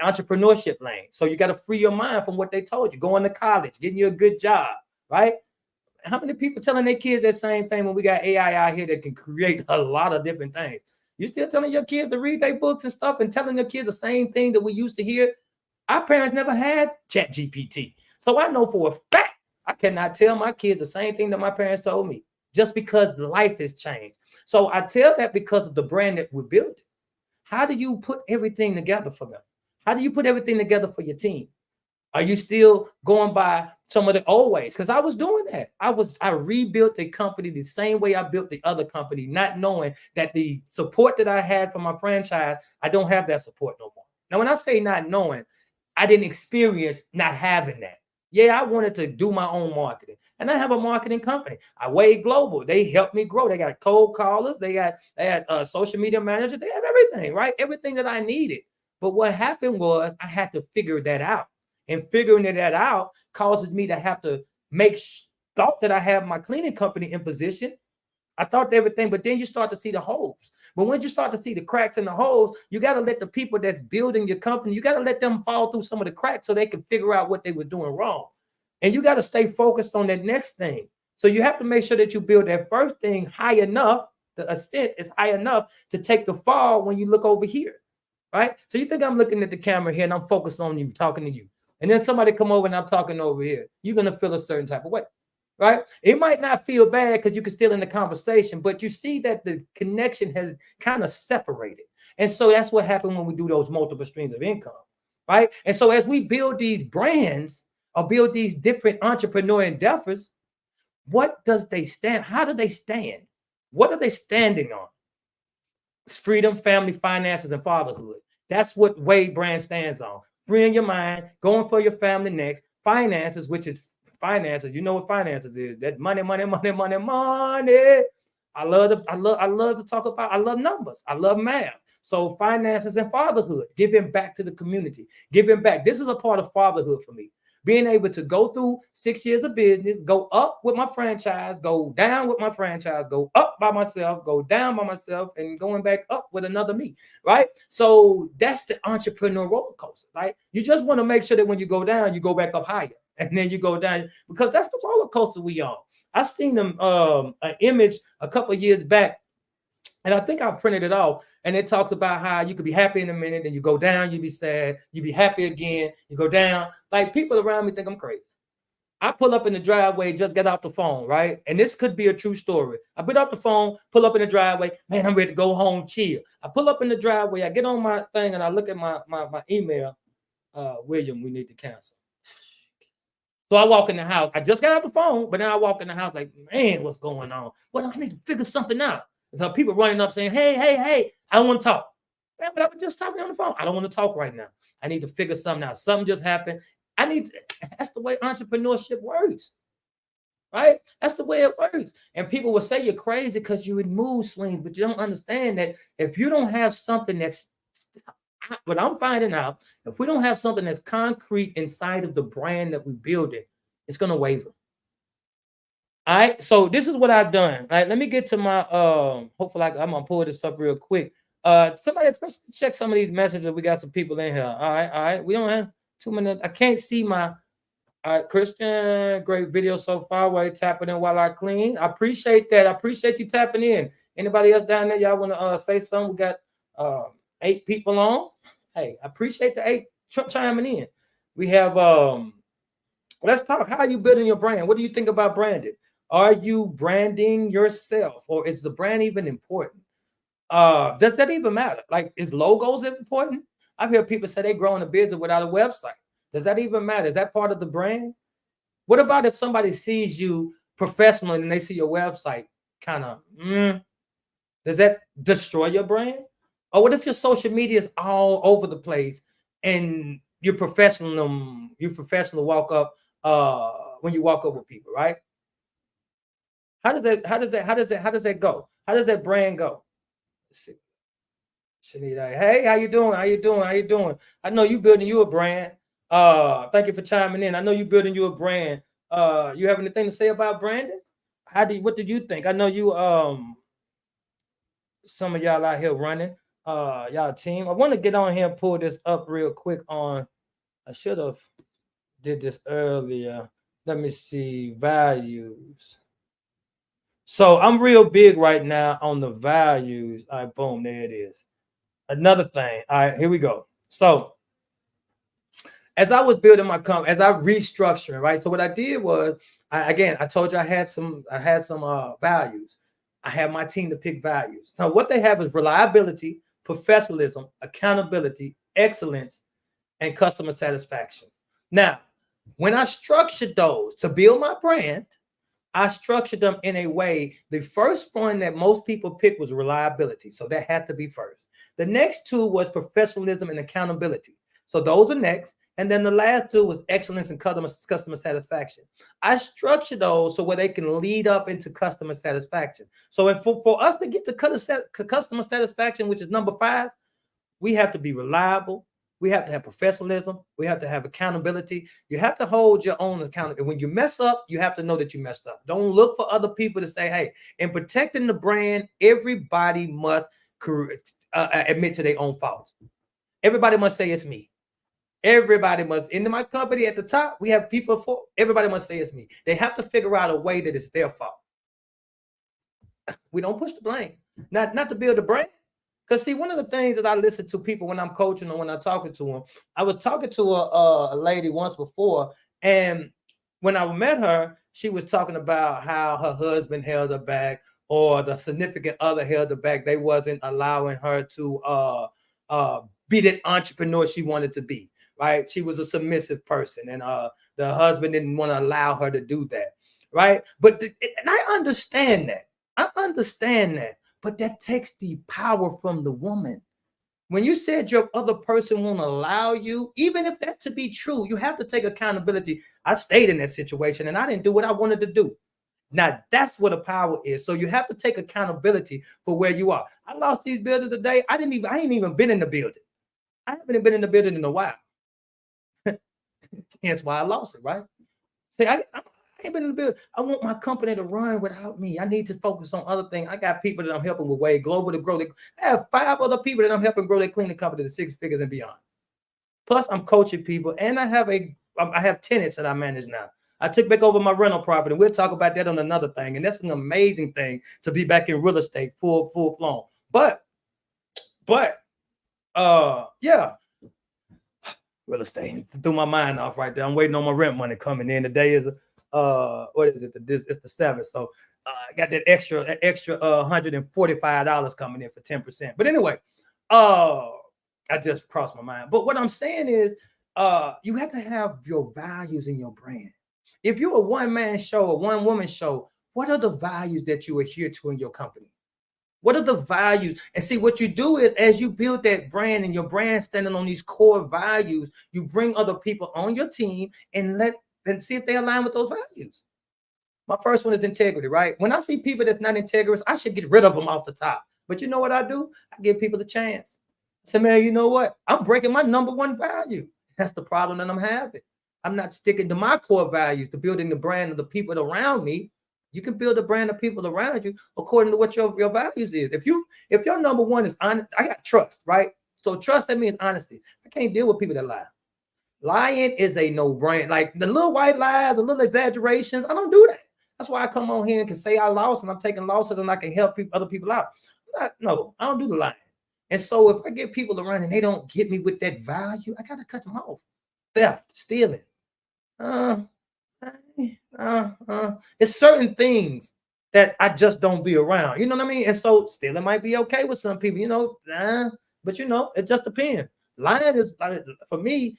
entrepreneurship lane. So you got to free your mind from what they told you. Going to college, getting you a good job, right? How many people telling their kids that same thing when we got AI out here that can create a lot of different things? You still telling your kids to read their books and stuff and telling your kids the same thing that we used to hear? Our parents never had Chat GPT. So I know for a fact I cannot tell my kids the same thing that my parents told me just because life has changed. So I tell that because of the brand that we're building. How do you put everything together for them? How do you put everything together for your team? Are you still going by some of the old ways? Because I was doing that. I rebuilt the company the same way I built the other company, not knowing that the support that I had from my franchise, I don't have that support no more. Now, when I say not knowing, I didn't experience not having that. Yeah, I wanted to do my own marketing. And I have a marketing company. W.A.D.E Global. They helped me grow. They got cold callers. They had social media manager. They have everything, right? Everything that I needed. But what happened was I had to figure that out. And figuring that out causes me to have to thought that I have my cleaning company in position. I thought everything, but then you start to see the holes. But when you start to see the cracks in the holes, you got to let the people that's building your company, you got to let them fall through some of the cracks so they can figure out what they were doing wrong. And you got to stay focused on that next thing. So you have to make sure that you build that first thing high enough, the ascent is high enough to take the fall when you look over here, right? So you think I'm looking at the camera here and I'm focused on you, talking to you. And then somebody come over and I'm talking over here. You're going to feel a certain type of way. Right? It might not feel bad because you can still in the conversation, but you see that the connection has kind of separated. And so that's what happened when we do those multiple streams of income, right? And so as we build these brands or build these different entrepreneur endeavors, what does they stand? How do they stand? What are they standing on? It's freedom, family, finances, and fatherhood. That's what W.A.D.E brand stands on. Freeing your mind, going for your family next, finances, which is finances. You know what finances is? That money. I love to talk about. I love numbers. I love math. So finances and fatherhood, giving back to the community, giving back. This is a part of fatherhood for me. Being able to go through 6 years of business, go up with my franchise, go down with my franchise, go up by myself, go down by myself, and going back up with another me, right? So that's the entrepreneur roller coaster, right? You just want to make sure that when you go down, you go back up higher. And then you go down because that's the roller coaster we on. I seen them an image a couple of years back, and I think I printed it off. And it talks about how you could be happy in a minute, then you go down, you be sad, you be happy again, you go down. Like people around me think I'm crazy. I pull up in the driveway, just get off the phone, right? And this could be a true story. I get off the phone, pull up in the driveway, man, I'm ready to go home, chill. I pull up in the driveway, I get on my thing, and I look at my email. William, we need to cancel. So I walk in the house. I just got off the phone, but then I walk in the house like, man, what's going on? Well, I need to figure something out. So people running up saying, hey, I don't want to talk. Man, but I was just talking on the phone. I don't want to talk right now. I need to figure something out. Something just happened. That's the way entrepreneurship works, right? That's the way it works. And people will say you're crazy because you're in mood swings, but you don't understand that if you don't have something that's what I'm finding out, if we don't have something that's concrete inside of the brand that we build it, it's going to waver. All right. So this is what I've done. All right. Let me get to my, hopefully I'm going to pull this up real quick. Somebody, let's check some of these messages. We got some people in here. All right. We don't have 2 minutes. I can't see my, all right, Christian, great video so far. While you tapping in while I clean. I appreciate that. I appreciate you tapping in. Anybody else down there? Y'all want to say something? We got 8 people on. Hey, I appreciate the 8 chiming in. We have let's talk. How are you building your brand? What do you think about branding? Are you branding yourself, or is the brand even important? Does that even matter? Like, is logos important? I've heard people say they're growing a business without a website. Does that even matter? Is that part of the brand? What about if somebody sees you professionally and they see your website kind of, does that destroy your brand? Or what if your social media is all over the place and you're professional walk up when you walk up with people, right? How does that go? How does that brand go? Let's see. Shanita, hey, how you doing? I know you building you a brand. Thank you for chiming in. I know you building you a brand. You have anything to say about branding? What did you think? I know you some of y'all out here running. Y'all team. I want to get on here and pull this up real quick on. I should have did this earlier. Let me see. Values. So I'm real big right now on the values. All right, boom, there it is. Another thing. All right, here we go. So as I was building my company, as I restructuring, right? So what I did was, I told you I had some values. I had my team to pick values. So what they have is reliability, professionalism, accountability, excellence, and customer satisfaction. Now, when I structured those to build my brand, I structured them in a way. The first one that most people picked was reliability. So that had to be first. The next 2 was professionalism and accountability. So those are next. And then the last two was excellence and customer satisfaction. I structure those so where they can lead up into customer satisfaction. So for us to get to customer satisfaction, which is number 5, we have to be reliable. We have to have professionalism. We have to have accountability. You have to hold your own accountability. When you mess up, you have to know that you messed up. Don't look for other people to say, hey, in protecting the brand, everybody must admit to their own faults. Everybody must say it's me. Everybody must, in my company at the top, we have people for, everybody must say it's me. They have to figure out a way that it's their fault. We don't push the blame. Not to build a brand. Because see, one of the things that I listen to people when I'm coaching or when I'm talking to them, I was talking to a lady once before, and when I met her, she was talking about how her husband held her back or the significant other held her back. They wasn't allowing her to be that entrepreneur she wanted to be, right? She was a submissive person, and the husband didn't want to allow her to do that, right? But and I understand that. I understand that. But that takes the power from the woman. When you said your other person won't allow you, even if that to be true, you have to take accountability. I stayed in that situation and I didn't do what I wanted to do. Now that's what the power is. So you have to take accountability for where you are. I lost these buildings today. I ain't even been in the building. I haven't been in the building in a while. Hence why I lost it, right? See, I ain't been in the building. I want my company to run without me. I need to focus on other things. I got people that I'm helping with W.A.D.E Global to grow. I have 5 other people that I'm helping grow their cleaning company to 6 figures and beyond. Plus, I'm coaching people, and I have tenants that I manage now. I took back over my rental property. We'll talk about that on another thing, and that's an amazing thing to be back in real estate, full flown. But yeah. Real estate threw my mind off right there. I'm waiting on my rent money coming in. Today is what is it? It's the 7th. So I got that extra $145 coming in for 10%. But anyway, I just crossed my mind. But what I'm saying is you have to have your values in your brand. If you're a one-man show, a one-woman show, what are the values that you adhere to in your company? What are the values? And see, what you do is as you build that brand and your brand standing on these core values, you bring other people on your team and see if they align with those values. My first one is integrity, right? When I see people that's not integrous, I should get rid of them off the top. But you know what I do? I give people the chance. I say, man, you know what? I'm breaking my number 1 value. That's the problem that I'm having. I'm not sticking to my core values, to building the brand of the people around me. You can build a brand of people around you according to what your values is. If your number 1 is honest, I got trust, right? So trust, that means honesty. I can't deal with people that lie. Lying is a no-brainer. Like the little white lies, the little exaggerations, I don't do that. That's why I come on here and can say I lost and I'm taking losses and I can help other people out. No, I don't do the lying. And so if I get people around and they don't get me with that value, I got to cut them off. Theft, stealing. It's certain things that I just don't be around. You know what I mean? And so stealing might be okay with some people, but it just depends. Lying is, for me,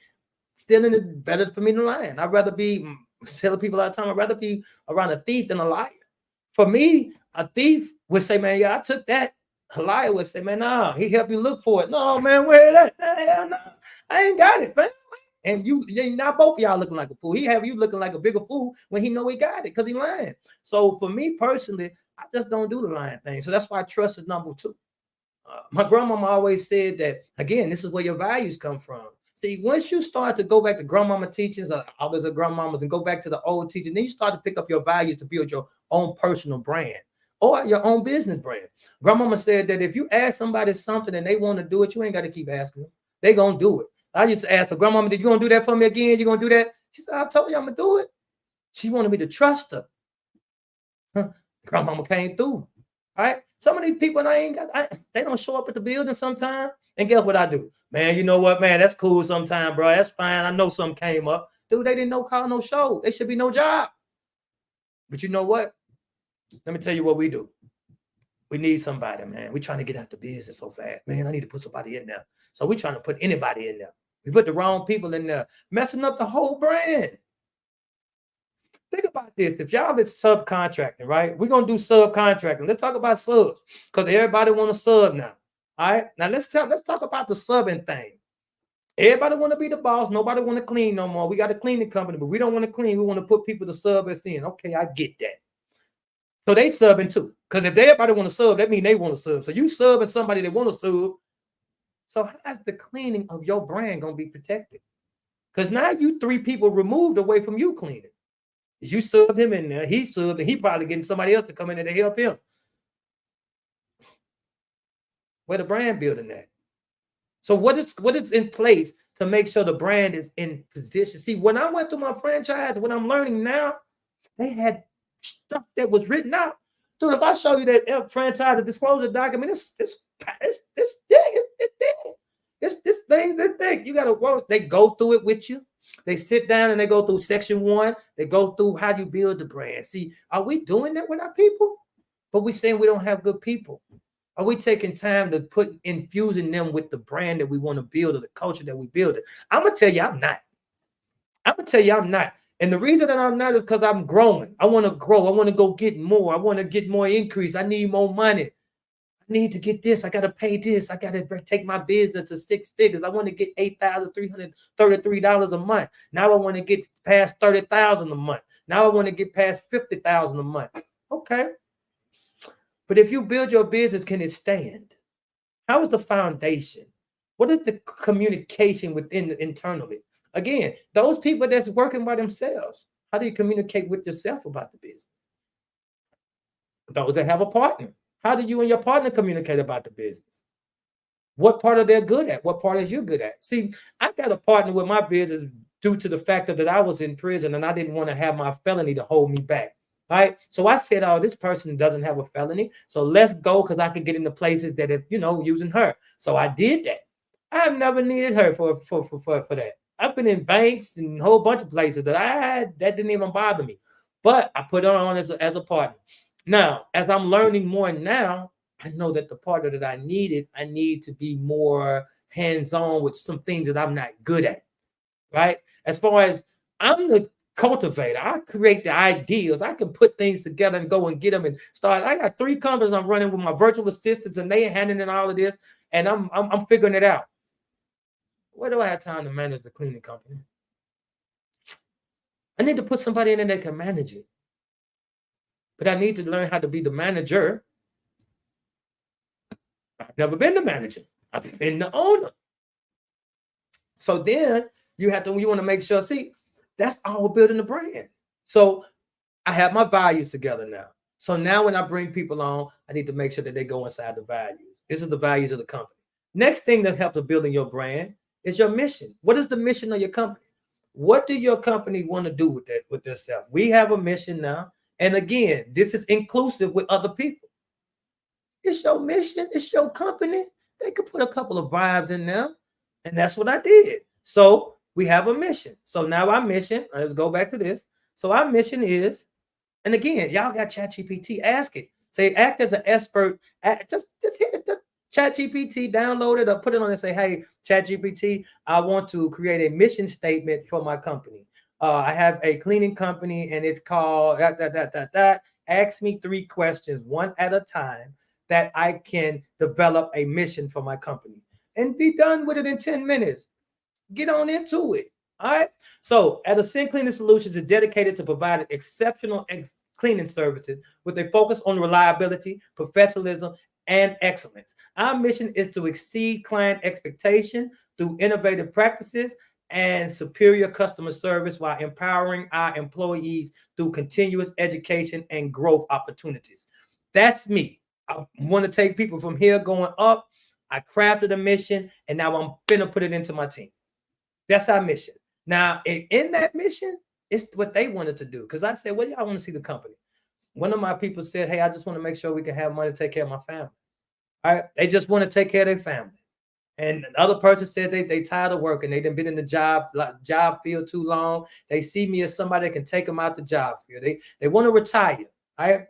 stealing is better for me than lying. I'd rather be telling people all the time, I'd rather be around a thief than a liar. For me, a thief would say, man, yeah, I took that. A liar would say, man, nah, he helped you look for it. No, man, where that? Hell no, I ain't got it, man. And now both of y'all looking like a fool. He have you looking like a bigger fool when he know he got it because he lying. So for me personally, I just don't do the lying thing. So that's why trust is number 2. My grandmama always said that, again, this is where your values come from. See, once you start to go back to grandmama teachings, others are grandmamas, and go back to the old teachings, then you start to pick up your values to build your own personal brand or your own business brand. Grandmama said that if you ask somebody something and they want to do it, you ain't got to keep asking them. They going to do it. I used to ask her, grandmama, did you going to do that for me again? You going to do that? She said, I told you I'm going to do it. She wanted me to trust her. Grandmama came through, right? Some of these people, they don't show up at the building sometimes. And guess what I do? Man, you know what, man? That's cool sometime, bro. That's fine. I know something came up. Dude, they didn't call no show. They should be no job. But you know what? Let me tell you what we do. We need somebody, man. We're trying to get out the business so fast. Man, I need to put somebody in there. So we're trying to put anybody in there. We put the wrong people in there, messing up the whole brand. Think about this. If y'all is subcontracting, right? We're going to do subcontracting. Let's talk about subs because everybody want to sub now. All right. Now let's talk about the subbing thing. Everybody want to be the boss. Nobody want to clean no more. We got a cleaning company, but we don't want to clean. We want to put people to sub us in. Okay, I get that. So they subbing too. Because if everybody want to sub, that means they want to sub. So you subbing somebody that want to sub. So how's the cleaning of your brand going to be protected? Because now you 3 people removed away from you cleaning. You subbed him in there. He subbed, and he probably getting somebody else to come in there to help him. Where the brand building at? So what is in place to make sure the brand is in position? See, when I went through my franchise, what I'm learning now, they had stuff that was written out. Dude, if I show you that franchise disclosure document, this thing, this thing, you gotta work. They go through it with you. They sit down and they go through section 1. They go through how you build the brand. See, are we doing that with our people? But we saying we don't have good people. Are we taking time to put infusing them with the brand that we want to build or the culture that we build it? I'm gonna tell you, I'm not. And the reason that I'm not is because I'm growing. I want to grow. I want to go get more. I want to get more increase. I need more money. I need to get this. I got to pay this. I got to take my business to 6 figures. I want to get $8,333 a month. Now I want to get past $30,000 a month. Now I want to get past $50,000 a month. Okay. But if you build your business, can it stand? How is the foundation? What is the communication within internally? Again, those people that's working by themselves, how do you communicate with yourself about the business? Those that have a partner, how do you and your partner communicate about the business? What part are they good at? What part is you good at? See, I got a partner with my business due to the fact that I was in prison and I didn't want to have my felony to hold me back. Right. So I said, oh, this person doesn't have a felony. So let's go because I could get into places that are, using her. So I did that. I've never needed her for that. I've been in banks and a whole bunch of places that didn't even bother me. But I put her on as a partner. Now, as I'm learning more now, I know that the partner that I need to be more hands-on with some things that I'm not good at. Right. As far as I'm the cultivator, I create the ideas. I can put things together and go and get them and start. I got 3 companies I'm running with my virtual assistants, and they handling all of this, and I'm figuring it out. Where do I have time to manage the cleaning company? I need to put somebody in there that can manage it. But I need to learn how to be the manager. I've never been the manager. I've been the owner. So then you want to make sure, see, that's all building the brand. So I have my values together now. So now when I bring people on, I need to make sure that they go inside the values. These are the values of the company. Next thing that helps with building your brand is your mission. What is the mission of your company? What do your company want to do with themselves? We have a mission now. And again, this is inclusive with other people. It's your mission. It's your company. They could put a couple of vibes in there. And that's what I did. So we have a mission. So now our mission, let's go back to this. So our mission is, and again, y'all got ChatGPT, ask it. Say, act as an expert. Just hit it. Just ChatGPT, download it or put it on and say, hey, ChatGPT, I want to create a mission statement for my company. I have a cleaning company and it's called Ask me 3 questions, one at a time, that I can develop a mission for my company and be done with it in 10 minutes. Get on into it. All right. So at Ascend Cleaning Solutions is dedicated to providing exceptional cleaning services with a focus on reliability, professionalism, and excellence. Our mission is to exceed client expectation through innovative practices and superior customer service while empowering our employees through continuous education and growth opportunities. That's me. I want to take people from here going up. I crafted a mission and now I'm finna put it into my team. That's our mission. Now, in that mission, it's what they wanted to do. Because I said, well, y'all want to see the company. One of my people said, hey, I just want to make sure we can have money to take care of my family. All right. They just want to take care of their family. And the other person said they tired of working. They've been in the job field too long. They see me as somebody that can take them out the job field. They want to retire. All right.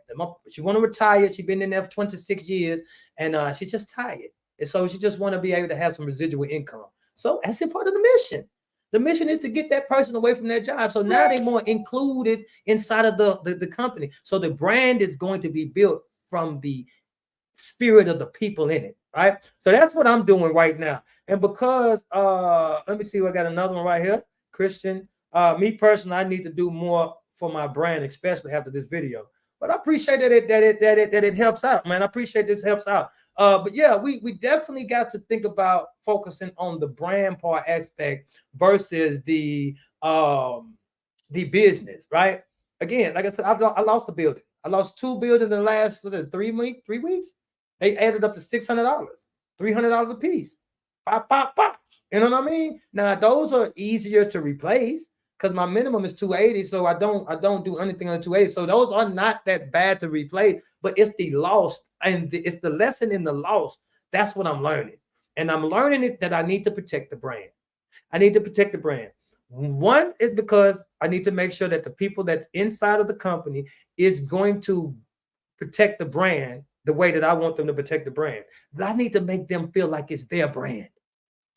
She want to retire. She's been in there for 26 years and she's just tired. And so she just want to be able to have some residual income. So that's a part of the mission. The mission is to get that person away from their job. So now they're more included inside of the company. So the brand is going to be built from the spirit of the people in it, right? So that's what I'm doing right now. And because let me see, I got another one right here, Christian. Me personally, I need to do more for my brand, especially after this video. But I appreciate that it helps out, man. I appreciate this helps out. But yeah, we definitely got to think about focusing on the brand part aspect versus the business, right? Again, like I said, I lost a building. I lost 2 buildings in the last 3 weeks. They added up to $600, $300 a piece. Pop, pop, pop. You know what I mean? Now those are easier to replace because my minimum is 280, so I don't do anything on 280. So those are not that bad to replace, but it's the loss and it's the lesson in the loss. That's what I'm learning, and I'm learning it that I need to protect the brand. I need to protect the brand. One is because I need to make sure that the people that's inside of the company is going to protect the brand the way that I want them to protect the brand. But I need to make them feel like it's their brand.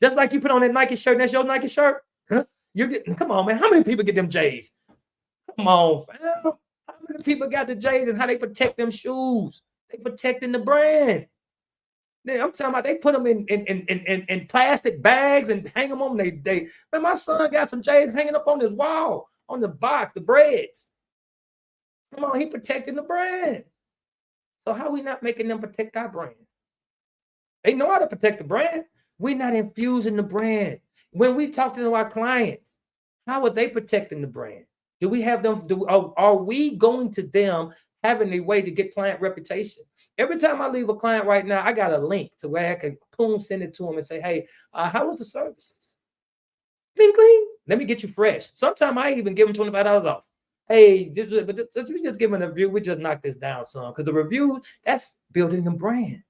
Just like you put on that Nike shirt, and that's your Nike shirt. Huh? You get, come on, man. How many people get them J's? Come on, fam. How many people got the J's and how they protect them shoes? They protecting the brand. I'm talking about they put them in plastic bags and hang them on. Man, my son got some J's hanging up on his wall, on the box, the breads. Come on, he protecting the brand. So how are we not making them protect our brand? They know how to protect the brand. We're not infusing the brand. When we talk to our clients, how are they protecting the brand? Do we have them? Are we going to them having a way to get client reputation? Every time I leave a client right now, I got a link to where I can boom, send it to them and say, hey, how was the services? Clean, clean. Let me get you fresh. Sometimes I even give them $25 off. Hey, we just give them a review. We just knock this down some because the review, that's building the brand.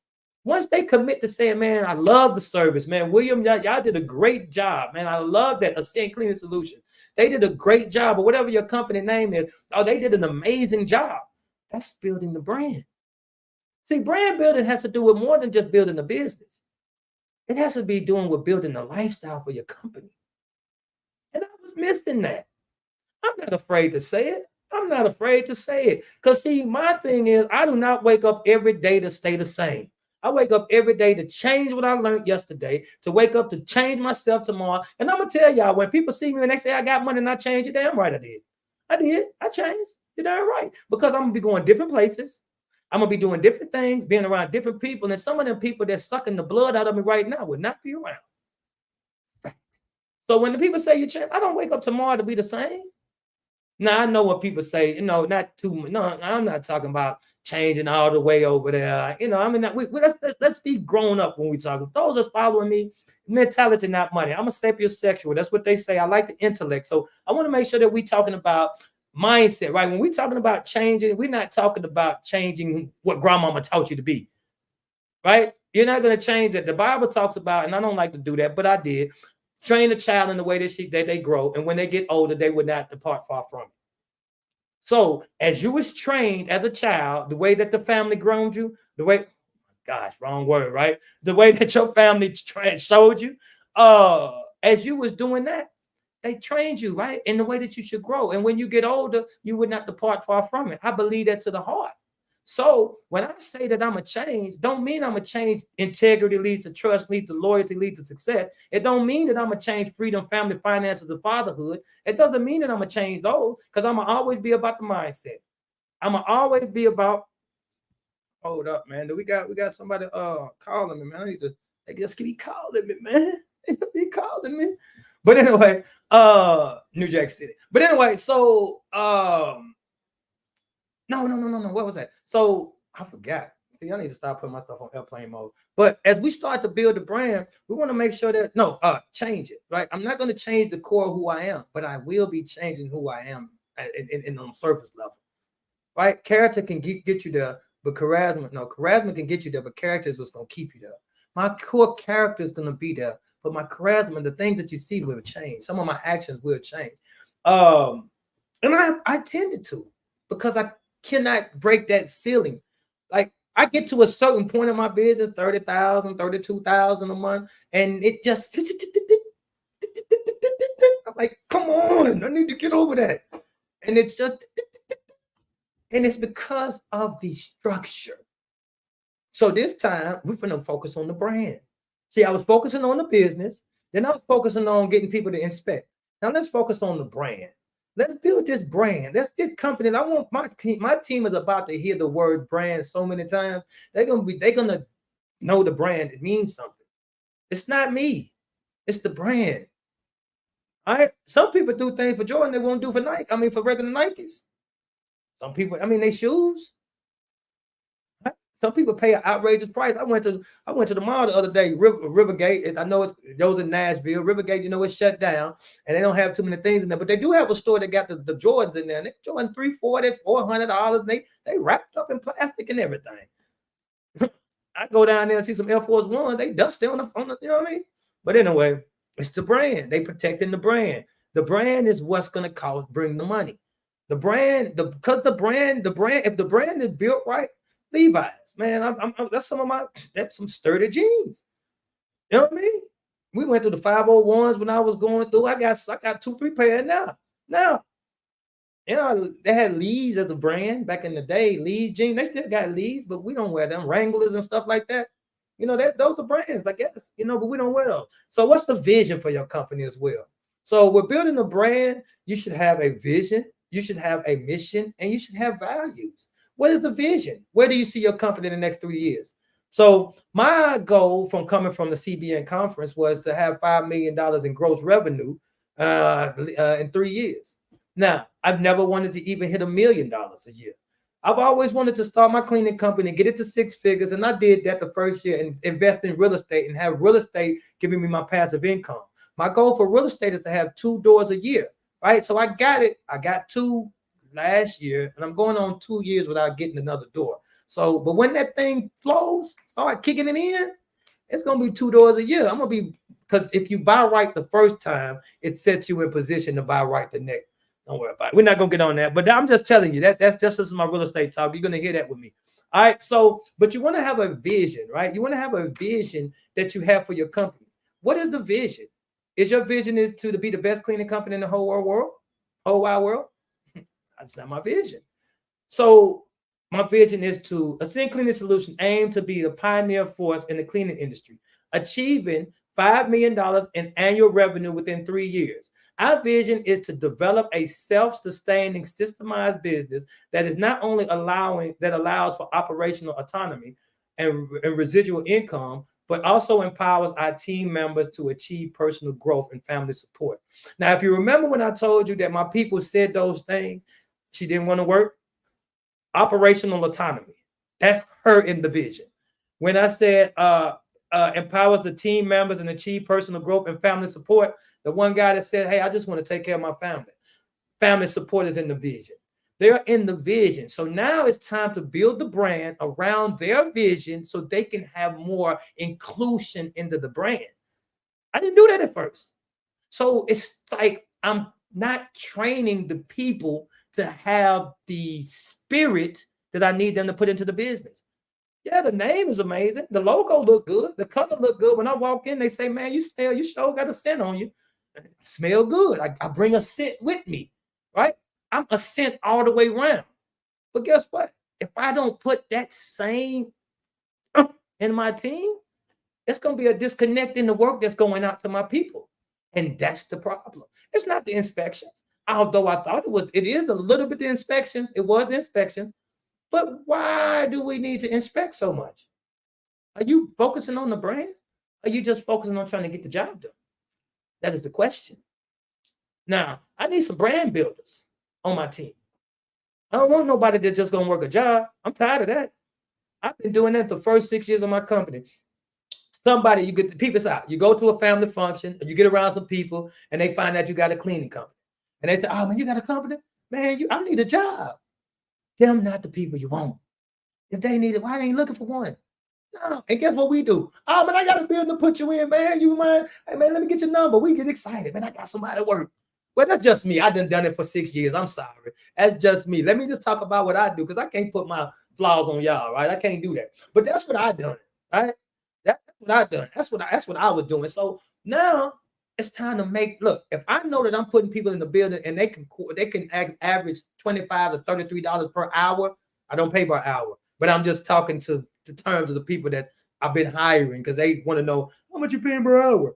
Once they commit to saying, man, I love the service, man. William, y'all did a great job, man. I love that. Ascend Cleaning Solutions. They did a great job, or whatever your company name is. Oh, they did an amazing job. That's building the brand. See, brand building has to do with more than just building a business. It has to be doing with building a lifestyle for your company. And I was missing that. I'm not afraid to say it. I'm not afraid to say it. Because, see, my thing is, I do not wake up every day to stay the same. I wake up every day to change what I learned yesterday, to wake up to change myself tomorrow. And I'm going to tell y'all, when people see me and they say I got money and I changed, you're damn right I did. I did. I changed. You're damn right. Because I'm going to be going different places. I'm going to be doing different things, being around different people. And some of them people that's sucking the blood out of me right now would not be around. So when the people say you change, I don't wake up tomorrow to be the same. Now I know what people say, not too much. No, I'm not talking about changing all the way over there. I mean, let's be grown up when we talk. If those are following me, mentality, not money. I'm a sapiosexual. That's what they say. I like the intellect. So I want to make sure that we're talking about mindset, right? When we're talking about changing, we're not talking about changing what grandmama taught you to be, right? You're not going to change it. The Bible talks about, and I don't like to do that, but I did. Train a child in the way that they grow, and when they get older, they would not depart far from it. So, as you was trained as a child, the way that the family groomed you, the way, gosh, wrong word, right? The way that your family showed you, as you was doing that, they trained you, right, in the way that you should grow. And when you get older, you would not depart far from it. I believe that to the heart. So when I say that I'm a change, don't mean I'm a change. Integrity leads to trust, leads to loyalty, leads to success. It don't mean that I'm a change freedom, family, finances, and fatherhood. It doesn't mean that I'm a change those, because I'm gonna always be about the mindset. I'm gonna always be about. Hold up, man. We got somebody calling me, man. I need to. They just keep calling me, man. They keep calling me. But anyway, New Jack City. But anyway, so no. What was that? So I forgot. See, I need to stop putting my stuff on airplane mode. But as we start to build the brand, we want to make sure that change it, right? I'm not going to change the core of who I am, but I will be changing who I am in on surface level, right? Character can get you there, but charisma can get you there, but character is what's going to keep you there. My core character is going to be there, but my charisma, the things that you see will change. Some of my actions will change. And I tended to, because I cannot break that ceiling. Like, I get to a certain point in my business, 30,000, 32,000 a month, and it just, I'm like, come on, I need to get over that. And it's just, and it's because of the structure. So this time we're gonna focus on the brand. See, I was focusing on the business, then I was focusing on getting people to inspect. Now let's focus on the brand. Let's build this brand. Let's get company. I want my team is about to hear the word brand so many times. They're gonna know the brand. It means something. It's not me. It's the brand. All right. Some people do things for Jordan they won't do for Nike. I mean, for regular Nikes. Some people, I mean, they shoes. Some people pay an outrageous price. I went to the mall the other day, Rivergate. I know it's those in Nashville. Rivergate, it's shut down and they don't have too many things in there, but they do have a store that got the Jordans in there. And they Jordan $340, $400. And they wrapped up in plastic and everything. I go down there and see some Air Force One. They dusty on the, you know what I mean? But anyway, it's the brand. They protecting the brand. The brand is what's gonna bring the money. The brand, because the brand, if the brand is built right, Levi's, man, that's that's some sturdy jeans. You know what I mean? We went through the 501s when I was going through. I got 2-3 pairs now. Now, they had Lee's as a brand back in the day. Lee's jeans, they still got Lee's, but we don't wear them. Wranglers and stuff like that. Those are brands, I guess, but we don't wear those. So what's the vision for your company as well? So we're building a brand. You should have a vision. You should have a mission, and you should have values. What is the vision? Where do you see your company in the next 3 years? So my goal from coming from the CBN conference was to have $5 million in gross revenue in 3 years. Now, I've never wanted to even hit $1 million a year. I've always wanted to start my cleaning company, get it to 6 figures, and I did that the first year and invest in real estate and have real estate giving me my passive income. My goal for real estate is to have 2 doors a year, right? So I got it. I got 2 last year, and I'm going on 2 years without getting another door. So, but when that thing flows, start kicking it in, it's going to be 2 doors a year. I'm going to be, because if you buy right the first time, it sets you in position to buy right the next. Don't worry about it. We're not going to get on that, but I'm just telling you that's just this is my real estate talk. You're going to hear that with me. All right. So, but you want to have a vision, right? You want to have a vision that you have for your company. What is the vision? Is your vision is to be the best cleaning company in the whole wide world? That's not my vision. So my vision is to Ascend Cleaning Solutions aim to be the pioneer force in the cleaning industry, achieving $5 million in annual revenue within 3 years. Our vision is to develop a self-sustaining, systemized business that is not only allows for operational autonomy and residual income, but also empowers our team members to achieve personal growth and family support. Now, if you remember when I told you that my people said those things, she didn't want to work. Operational autonomy. That's her in the vision. When I said empowers the team members and achieve personal growth and family support, the one guy that said, hey, I just want to take care of my family. Family support is in the vision. They're in the vision. So now it's time to build the brand around their vision so they can have more inclusion into the brand. I didn't do that at first. So it's like I'm not training the people to have the spirit that I need them to put into the business. Yeah, the name is amazing. The logo look good. The color look good. When I walk in, they say, man, you sure got a scent on you. Smell good. I bring a scent with me, right? I'm a scent all the way around. But guess what? If I don't put that same in my team, it's going to be a disconnect in the work that's going out to my people. And that's the problem. It's not the inspections. Although I thought it is a little bit the inspections. It was the inspections. But why do we need to inspect so much? Are you focusing on the brand? Or are you just focusing on trying to get the job done? That is the question. Now, I need some brand builders on my team. I don't want nobody that's just going to work a job. I'm tired of that. I've been doing that the first 6 years of my company. Somebody, you get the people out. You go to a family function, you get around some people, and they find out you got a cleaning company. And they say, oh, man, you got a company? Man, I need a job. Tell them not the people you want. If they need it, why they ain't looking for one? No. And guess what we do? Oh, man, I got a building to put you in, man. You mind? Hey, man, let me get your number. We get excited. Man, I got somebody to work. Well, that's just me. I done it for 6 years. I'm sorry. That's just me. Let me just talk about what I do because I can't put my flaws on y'all, right? I can't do that. But that's what I done, right? That's what I done. That's what I was doing. So now it's time to look. If I know that I'm putting people in the building and they can average $25 to $33 per hour, I don't pay per hour, but I'm just talking to to terms of the people that I've been hiring because they want to know how much you paying per hour.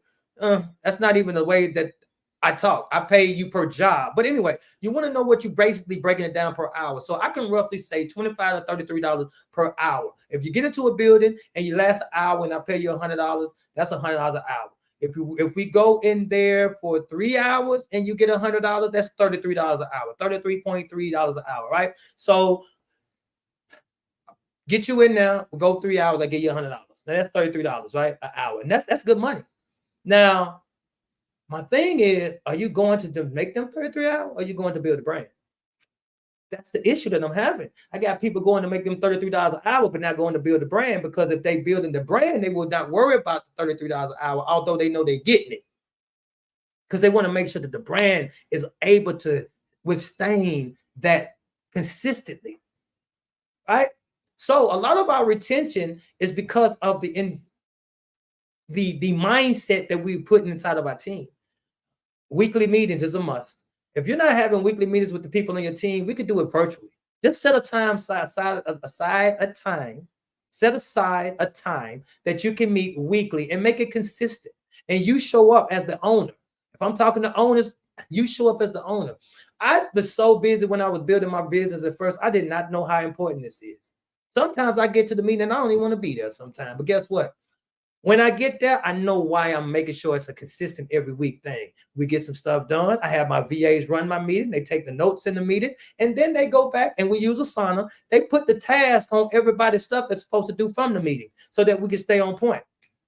That's not even the way that I talk. I pay you per job. But anyway, you want to know what you basically breaking it down per hour. So I can roughly say $25 to $33 per hour. If you get into a building and you last an hour and I pay you $100, that's $100 an hour. If we go in there for 3 hours and you get $100, that's $33 an hour, $33.3 an hour, right? So get you in there, we'll go 3 hours, I give you $100. Now that's $33, right? An hour. And that's good money. Now, my thing is, are you going to make them 33 hours or are you going to build a brand? That's the issue that I'm having. I got people going to make them $33 an hour, but not going to build a brand because if they building the brand, they will not worry about the $33 an hour, although they know they're getting it. Because they want to make sure that the brand is able to withstand that consistently. Right? So a lot of our retention is because of the mindset that we're putting inside of our team. Weekly meetings is a must. If you're not having weekly meetings with the people on your team, we could do it virtually. Just set aside a time that you can meet weekly and make it consistent. And you show up as the owner. If I'm talking to owners, you show up as the owner. I was so busy when I was building my business at first, I did not know how important this is. Sometimes I get to the meeting and I don't even want to be there sometimes. But guess what? When I get there, I know why I'm making sure it's a consistent every week thing. We get some stuff done. I have my VAs run my meeting. They take the notes in the meeting, and then they go back and we use Asana. They put the task on everybody's stuff that's supposed to do from the meeting so that we can stay on point.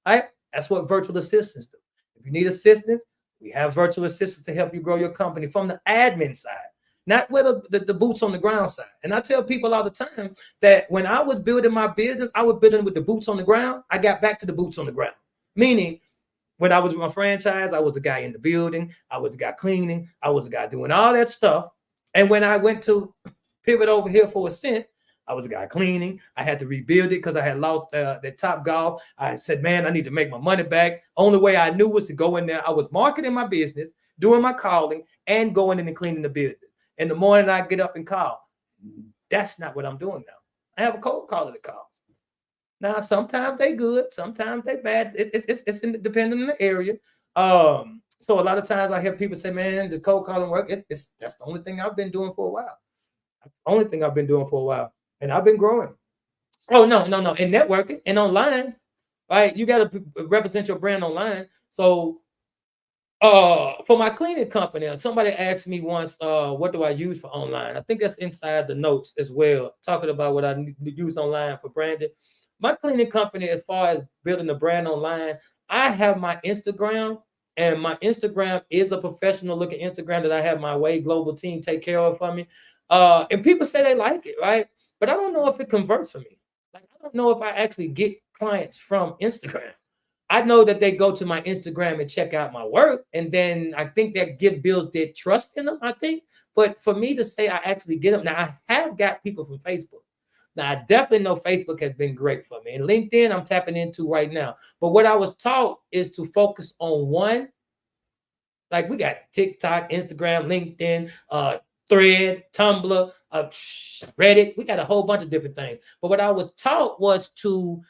Right? That's what virtual assistants do. If you need assistance, we have virtual assistants to help you grow your company from the admin side. Not with the boots on the ground side. And I tell people all the time that when I was building my business, I was building with the boots on the ground. I got back to the boots on the ground. Meaning, when I was with my franchise, I was the guy in the building. I was the guy cleaning. I was the guy doing all that stuff. And when I went to pivot over here for Ascent, I was the guy cleaning. I had to rebuild it because I had lost the Top Golf. I said, man, I need to make my money back. Only way I knew was to go in there. I was marketing my business, doing my calling, and going in and cleaning the building. In the morning, I get up and call. That's not what I'm doing now. I have a cold caller that calls. Now, sometimes they good, sometimes they bad. It's depending on the area. So a lot of times I hear people say, "Man, this cold calling work." That's the only thing I've been doing for a while. Only thing I've been doing for a while, and I've been growing. Oh no. In networking and online, right? You got to represent your brand online. So for my cleaning company, somebody asked me once, what do I use for online? I think that's inside the notes as well, talking about what I use online for branding. My cleaning company, as far as building a brand online, I have my Instagram, and my Instagram is a professional looking Instagram that I have my W.A.D.E global team take care of for me. And people say they like it, right? But I don't know if it converts for me. Like, I don't know if I actually get clients from Instagram. I know that they go to my Instagram and check out my work, and then I think that builds their trust in them, I think. But for me to say I actually get them, now I have got people from Facebook. Now, I definitely know Facebook has been great for me. And LinkedIn, I'm tapping into right now. But what I was taught is to focus on one. Like, we got TikTok, Instagram, LinkedIn, Thread, Tumblr, Reddit. We got a whole bunch of different things. But what I was taught was to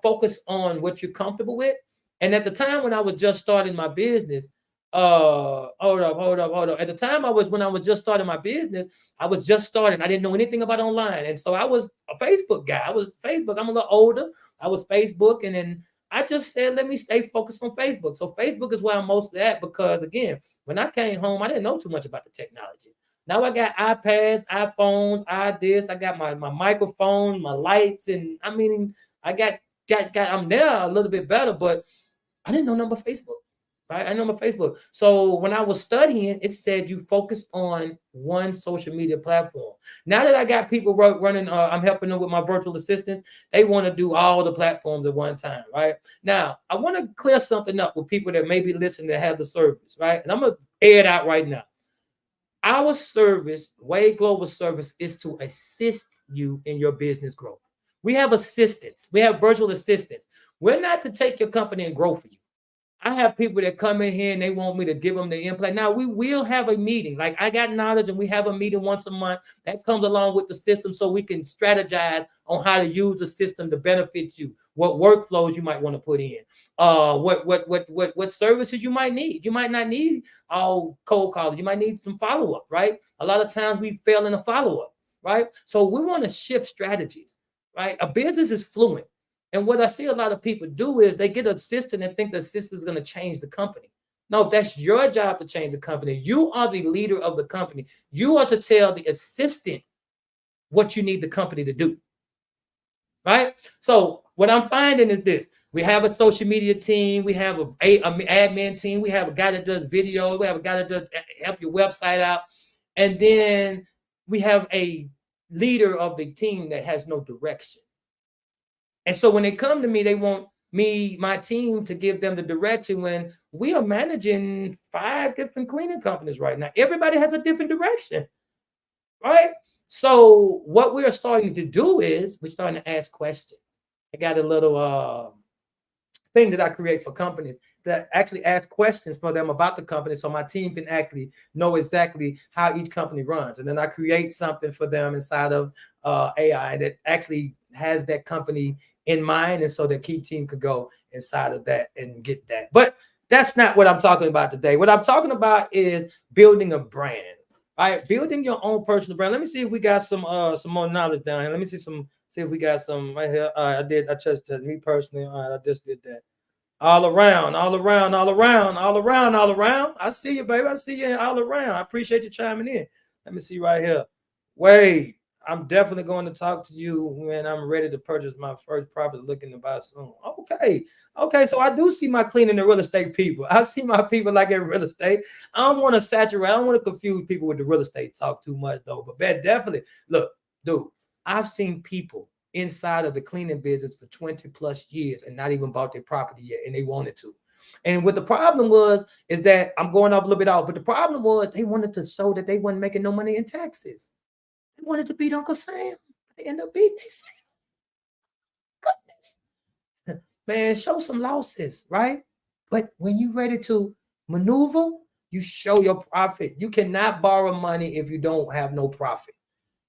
focus on what you're comfortable with. And at the time when I was just starting my business, hold up. At the time when I was just starting my business, I was just starting. I didn't know anything about online. And so I was a Facebook guy. I was Facebook. I'm a little older. I was Facebook. And then I just said, let me stay focused on Facebook. So Facebook is where I'm mostly at because, again, when I came home, I didn't know too much about the technology. Now I got iPads, iPhones, I got my microphone, my lights, and I mean, I got I'm there a little bit better, but I didn't know nothing about Facebook. Right? I know my Facebook. So when I was studying, it said you focus on one social media platform. Now that I got people running, I'm helping them with my virtual assistants. They want to do all the platforms at one time, right? Now, I want to clear something up with people that may be listening that have the service, right? And I'm going to air it out right now. Our service, W.A.D.E Global Service, is to assist you in your business growth. We have assistants. We have virtual assistants. We're not to take your company and grow for you. I have people that come in here and they want me to give them the input. Now we will have a meeting. Like I got knowledge, and we have a meeting once a month that comes along with the system, so we can strategize on how to use the system to benefit you. What workflows you might want to put in. What services you might need. You might not need all cold calls. You might need some follow up. Right. A lot of times we fail in a follow up. Right. So we want to shift strategies. Right. A business is fluent. And what I see a lot of people do is they get an assistant and think the assistant is going to change the company. No, that's your job to change the company. You are the leader of the company. You are to tell the assistant what you need the company to do. Right? So what I'm finding is this. We have a social media team. We have a admin team. We have a guy that does video. We have a guy that does help your website out. And then we have a leader of the team that has no direction. And so when they come to me, they want me, my team, to give them the direction when we are managing 5 different cleaning companies right now. Everybody has a different direction, right? So what we're starting to do is we're starting to ask questions. I got a little thing that I create for companies that actually ask questions for them about the company so my team can actually know exactly how each company runs. And then I create something for them inside of AI that actually has that company in mind. And so the key team could go inside of that and get that. But that's not what I'm talking about today. What I'm talking about is building a brand. All right, building your own personal brand. Let me see if we got some more knowledge down here. Let me see if we got some right here. All right, I just me personally. All right, I just did that. All around, all around, all around, all around, all around. I see you, baby. I see you all around. I appreciate you chiming in. Let me see right here. Wade, I'm definitely going to talk to you when I'm ready to purchase my first property, looking to buy soon. Okay. Okay. So I do see my cleaning and real estate people. I see my people like in real estate. I don't want to saturate. I don't want to confuse people with the real estate talk too much, though. But man, definitely, look, dude, I've seen people inside of the cleaning business for 20 plus years and not even bought their property yet, and they wanted to. And what the problem was is that I'm going off a little bit out, but the problem was they wanted to show that they weren't making no money in taxes. They wanted to beat Uncle Sam. They end up beating they Sam. Goodness. Man, show some losses, right? But when you're ready to maneuver, you show your profit. You cannot borrow money if you don't have no profit.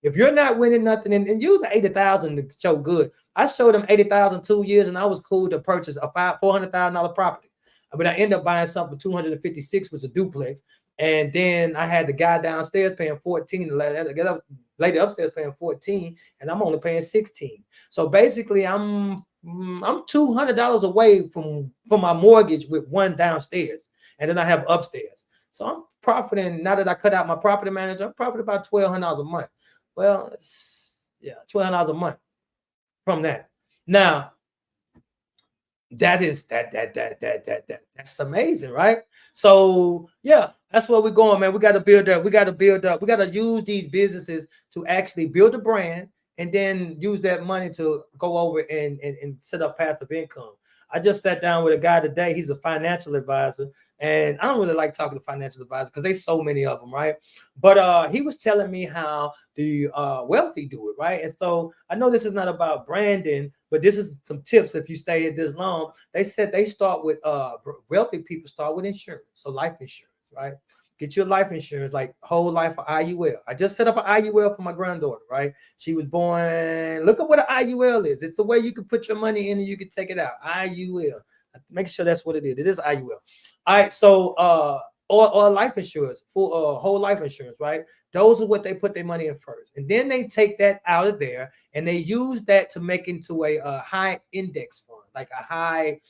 If you're not winning nothing, and use 80,000 to show good. I showed them 80,000 2 years, and I was cool to purchase a $400,000 property. But I ended up buying something for 256, which was a duplex. And then I had the guy downstairs paying 14, the lady upstairs paying 14, and I'm only paying 16. So basically, I'm $200 away from my mortgage with one downstairs, and then I have upstairs. So I'm profiting now that I cut out my property manager. I'm profiting about $1,200 a month. Well, yeah, $1,200 a month from that. Now, that is that's amazing, right? So yeah, that's where we're going, man. We got to build up. We got to build up. We got to use these businesses to actually build a brand and then use that money to go over and set up passive income. I just sat down with a guy today. He's a financial advisor, and I don't really like talking to financial advisors because there's so many of them, right? But he was telling me how the wealthy do it, right? And so I know this is not about branding, but this is some tips if you stay at this long. They said they start with wealthy people start with insurance, so life insurance, right? Get your life insurance, like whole life for IUL. I just set up an IUL for my granddaughter, right? She was born. Look up what an IUL is. It's the way you can put your money in and you can take it out. IUL. Make sure that's what it is. It is IUL. All right. So or life insurance, full whole life insurance, right? Those are what they put their money in first, and then they take that out of there and they use that to make into a high index fund, like a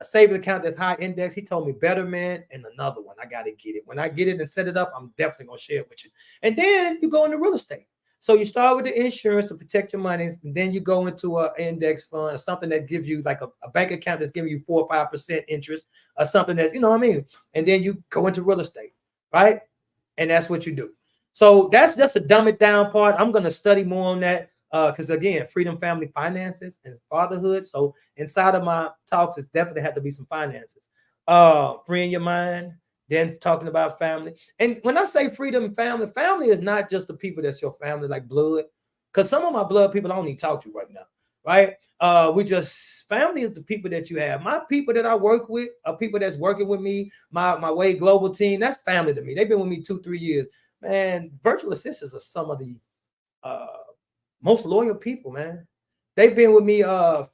saving account that's high index. He told me Betterment and another one. I got to get it. When I get it and set it up, I'm definitely going to share it with you. And then you go into real estate. So you start with the insurance to protect your money, and then you go into an index fund or something that gives you like a bank account that's giving you 4 or 5% interest, or something that, you know what I mean? And then you go into real estate, right? And that's what you do. So that's just a dumb it down part. I'm going to study more on that because again, freedom, family, finances, and fatherhood. So inside of my talks, it's definitely had to be some finances. Freeing your mind, then talking about family. And when I say freedom and family, family is not just the people that's your family, like blood. Because some of my blood people I don't even talk to right now. right? We just family is the people that you have. My people that I work with are people that's working with me. My W.A.D.E global team, that's family to me. They've been with me 2-3 years. Man, virtual assistants are some of the uh, most loyal people, man. They've been with me for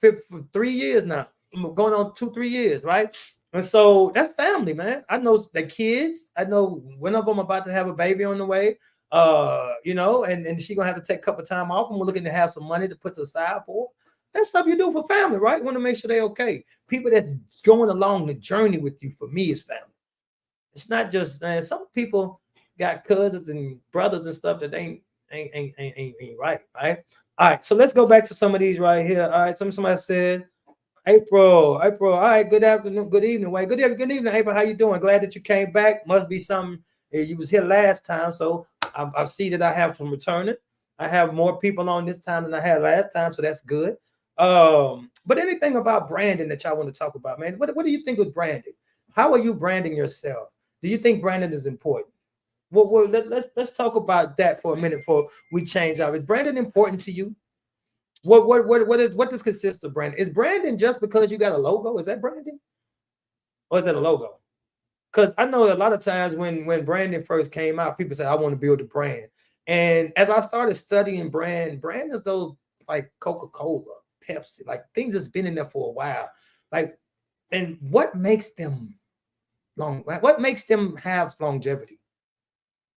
3 years now, going on 2-3 years, right? And so that's family, man. I know the kids. I know one of them about to have a baby on the way. And she gonna have to take a couple of time off, and we're looking to have some money to put to the side for. That's stuff you do for family, right? You want to make sure they're okay. People that's going along the journey with you, for me, is family. It's not just, man. Some people got cousins and brothers and stuff that ain't right, right? All right, so let's go back to some of these right here. All right, somebody said April. All right, good afternoon, good evening, Wayne. Good evening, April. How you doing? Glad that you came back. Must be something. You was here last time, so I see that I have some returning. I have more people on this time than I had last time, so that's good. But anything about branding that y'all want to talk about, man? What do you think of branding? How are you branding yourself? Do you think branding is important? Well, let's talk about that for a minute before we change out. Is branding important to you? What does consist of branding? Is branding just because you got a logo? Is that branding, or is that a logo? Because I know a lot of times when branding first came out, people said, "I want to build a brand." And as I started studying brand is those like Coca-Cola, Pepsi, like things that's been in there for a while. Like, and what makes them long? What makes them have longevity?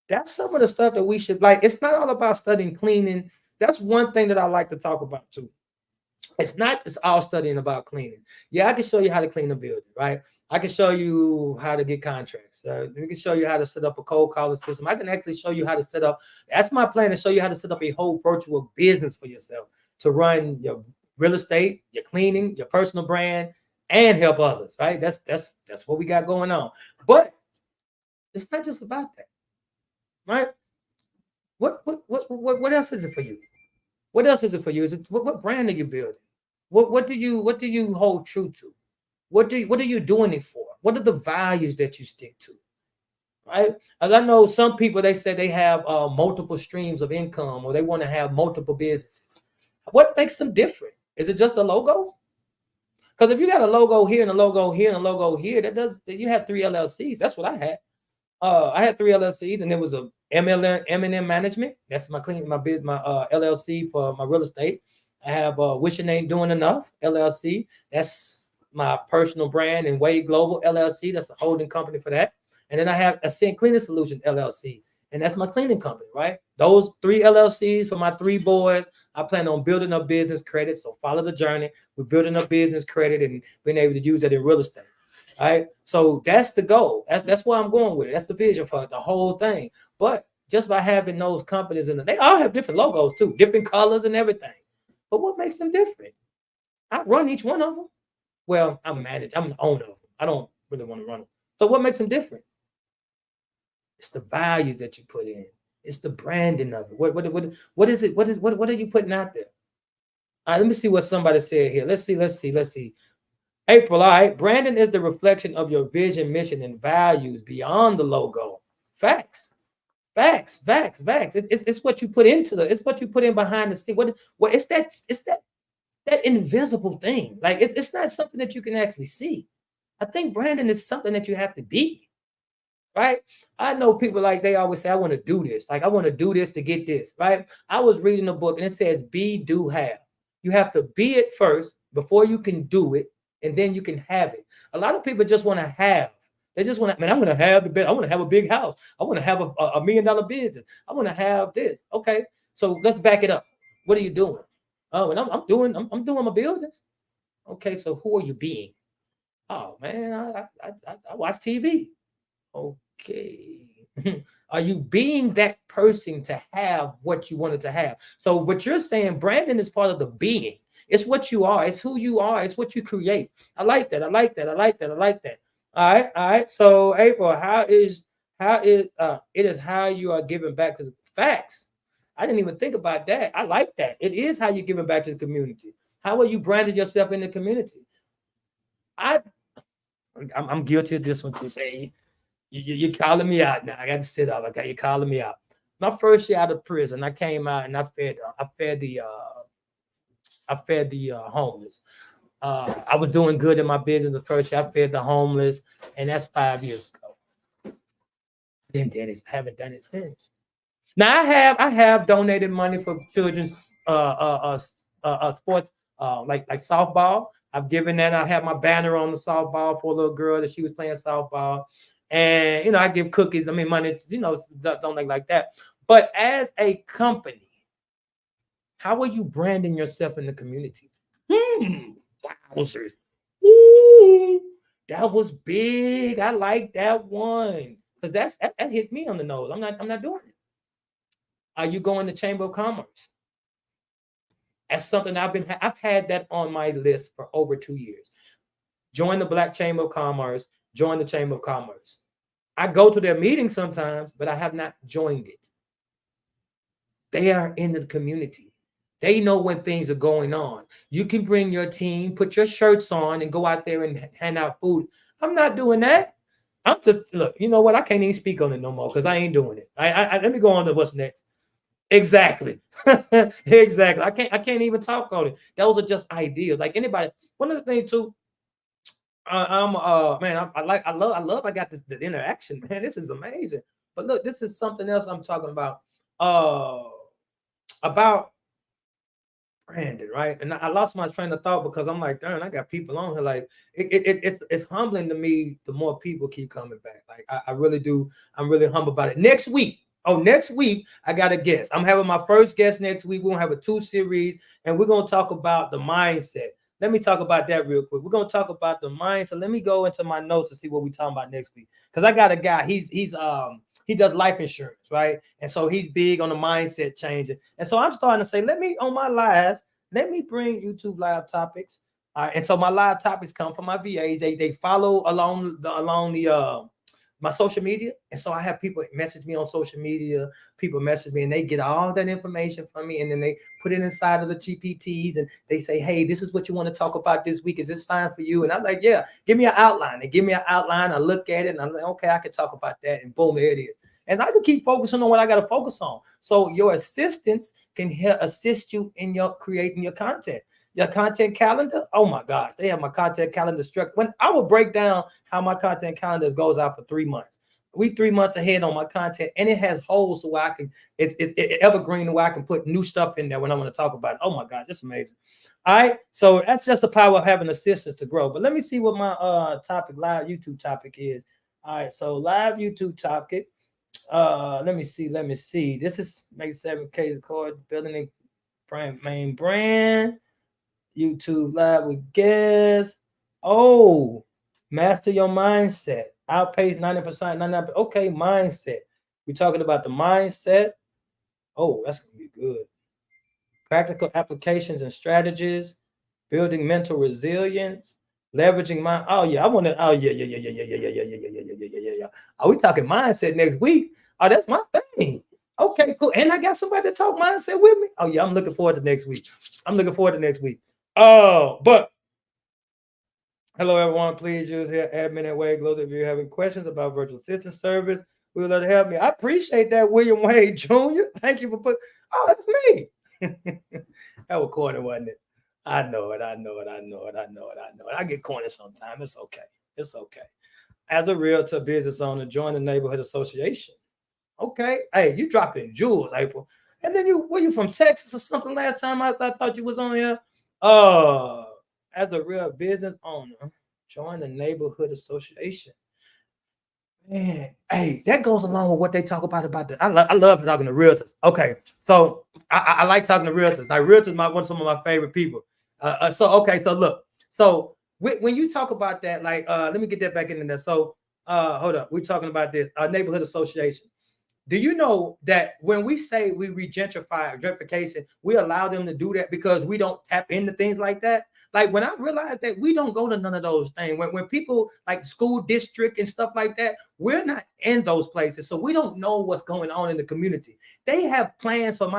That's some of the stuff that we should like. It's not all about studying cleaning. That's one thing that I like to talk about too. It's all studying about cleaning. Yeah, I can show you how to clean a building, right? I can show you how to get contracts. We can show you how to set up a cold calling system. I can actually show you how to set up. That's my plan, to show you how to set up a whole virtual business for yourself, to run your real estate, your cleaning, your personal brand, and help others. Right? That's what we got going on. But it's not just about that, right? What else is it for you? What else is it for you? Is it what brand are you building? What do you hold true to? What are you doing it for? What are the values that you stick to? Right? As I know, some people, they say they have multiple streams of income, or they want to have multiple businesses. What makes them different? Is it just a logo? Because if you got a logo here and a logo here and a logo here, you have 3 LLCs. That's what I had. I had 3 LLCs, and it was a M&M Management. That's my LLC for my real estate. I have Wishing Ain't Doing Enough LLC. That's my personal brand, and W.A.D.E Global LLC. That's the holding company for that. And then I have Ascent Cleaning Solutions LLC, and that's my cleaning company, right? Those 3 LLCs for my 3 boys. I plan on building up business credit, so follow the journey. We're building up business credit and being able to use that in real estate. All right, so that's the goal. That's where I'm going with it. That's the vision for the whole thing. But just by having those companies they all have different logos too, different colors and everything. But what makes them different? I run each one of them. Well, I'm the owner of them. I don't really want to run them. So what makes them different? It's the values that you put in. It's the branding of it. What is it? What are you putting out there? All right, let me see what somebody said here. Let's see. April, all right. Branding is the reflection of your vision, mission, and values beyond the logo. Facts. It's what you put it's what you put in behind the scene. What it's that invisible thing. Like it's not something that you can actually see. I think branding is something that you have to be. Right? I know people, like, they always say, I want to do this. Like, I want to do this to get this. Right? I was reading a book and it says be, do, have. You have to be it first before you can do it, and then you can have it. A lot of people just want to have. They just want to, man, I want to have the best. I want to have a big house. I want to have a $1 million business. I want to have this. Okay. So let's back it up. What are you doing? Oh, and I'm doing my business. Okay. So who are you being? Oh man, I watch TV. Okay. Are you being that person to have what you wanted to have? So what you're saying, Brandon, is part of the being. It's what you are. It's who you are. It's what you create. I like that. All right. So April, it is how you are giving back to the facts. I didn't even think about that. I like that. It is how you're giving back to the community. How are you branded yourself in the community? I'm guilty of this one too. Say you're calling me out now. I got to sit up. Okay, you're calling me out. My first year out of prison, I came out and I fed I fed the homeless. I was doing good in my business the first year. I fed the homeless, and that's 5 years ago. Then Dennis, I haven't done it since. Now I have donated money for children's sports, like softball. I've given that. I have my banner on the softball for a little girl that she was playing softball, and I give cookies. I mean, money. Don't like that. But as a company, how are you branding yourself in the community? Wowzers. Ooh, that was big. I like that one because that hit me on the nose. I'm not doing it. Are you going to Chamber of Commerce? That's something I've had that on my list for over 2 years. Join the Black Chamber of Commerce. Join the Chamber of Commerce. I go to their meetings sometimes, but I have not joined it. They are in the community. They know when things are going on. You can bring your team, put your shirts on, and go out there and hand out food. I'm not doing that. I'm just look. You know what? I can't even speak on it no more because I ain't doing it. Let me go on to what's next. Exactly. Exactly. I can't even talk on it. Those are just ideas. Like anybody. One of the things too. I love I got the interaction, man. This is amazing. But look, this is something else I'm talking about. About Brandon, right? And I lost my train of thought because I'm like, darn, I got people on here. Like it's humbling to me the more people keep coming back. Like I really do. I'm really humble about it. Next week, I got a guest. I'm having my first guest next week. We're gonna have a 2 series, and we're gonna talk about the mindset. Let me talk about that real quick. We're gonna talk about the mindset. Let me go into my notes and see what we're talking about next week. Because I got a guy, he does life insurance, right? And so he's big on the mindset changing. And so I'm starting to say, let me bring YouTube live topics. And so my live topics come from my VAs. They follow along the my social media. And so I have people message me on social media. People message me and they get all that information from me. And then they put it inside of the GPTs and they say, hey, this is what you want to talk about this week. Is this fine for you? And I'm like, yeah, give me an outline. They give me an outline. I look at it and I'm like, okay, I can talk about that. And boom, there it is. And I can keep focusing on what I got to focus on. So your assistants can assist you in your creating your content. Your content calendar, oh my gosh, they have my content calendar struck. When I will break down how my content calendar goes out for 3 months. We 3 months ahead on my content, and it has holes so I can it's evergreen where I can put new stuff in there when I want to talk about it. Oh my gosh, it's amazing. All right, so that's just the power of having assistants to grow. But let me see what my live YouTube topic is. All right, so live YouTube topic. Let me see. This is make 7K record building a main brand. YouTube live with guests. Oh, master your mindset. Outpace 90%, 99%. Okay, mindset. We're talking about the mindset. Oh, that's gonna be good. Practical applications and strategies, building mental resilience, leveraging mind. Oh yeah, I want to. Oh yeah. Are we talking mindset next week? Oh, that's my thing. Okay, cool. And I got somebody to talk mindset with me. Oh yeah, I'm looking forward to next week. Oh, but hello everyone. Please use here admin at W.A.D.E Glow if you're having questions about virtual assistant service. We would love to help me. I appreciate that, William Wade Jr. Thank you for putting. Oh, that's me. That was corny, wasn't it? I know it. I get corny sometimes. It's okay. As a realtor business owner, join the neighborhood association. Okay. Hey, you dropping jewels, April. And then were you from Texas or something last time? I thought you was on here. As a real business owner, join the neighborhood association. Man, hey, that goes along with what they talk about I love talking to realtors. Okay, so I like talking to realtors. Like realtors, some of my favorite people. So look, so when you talk about that, like, let me get that back in there. So, hold up, we're talking about this neighborhood association. Do you know that when we say we gentrification, we allow them to do that because we don't tap into things like that? Like when I realized that we don't go to none of those things, when people like school district and stuff like that, we're not in those places. So we don't know what's going on in the community. They have plans for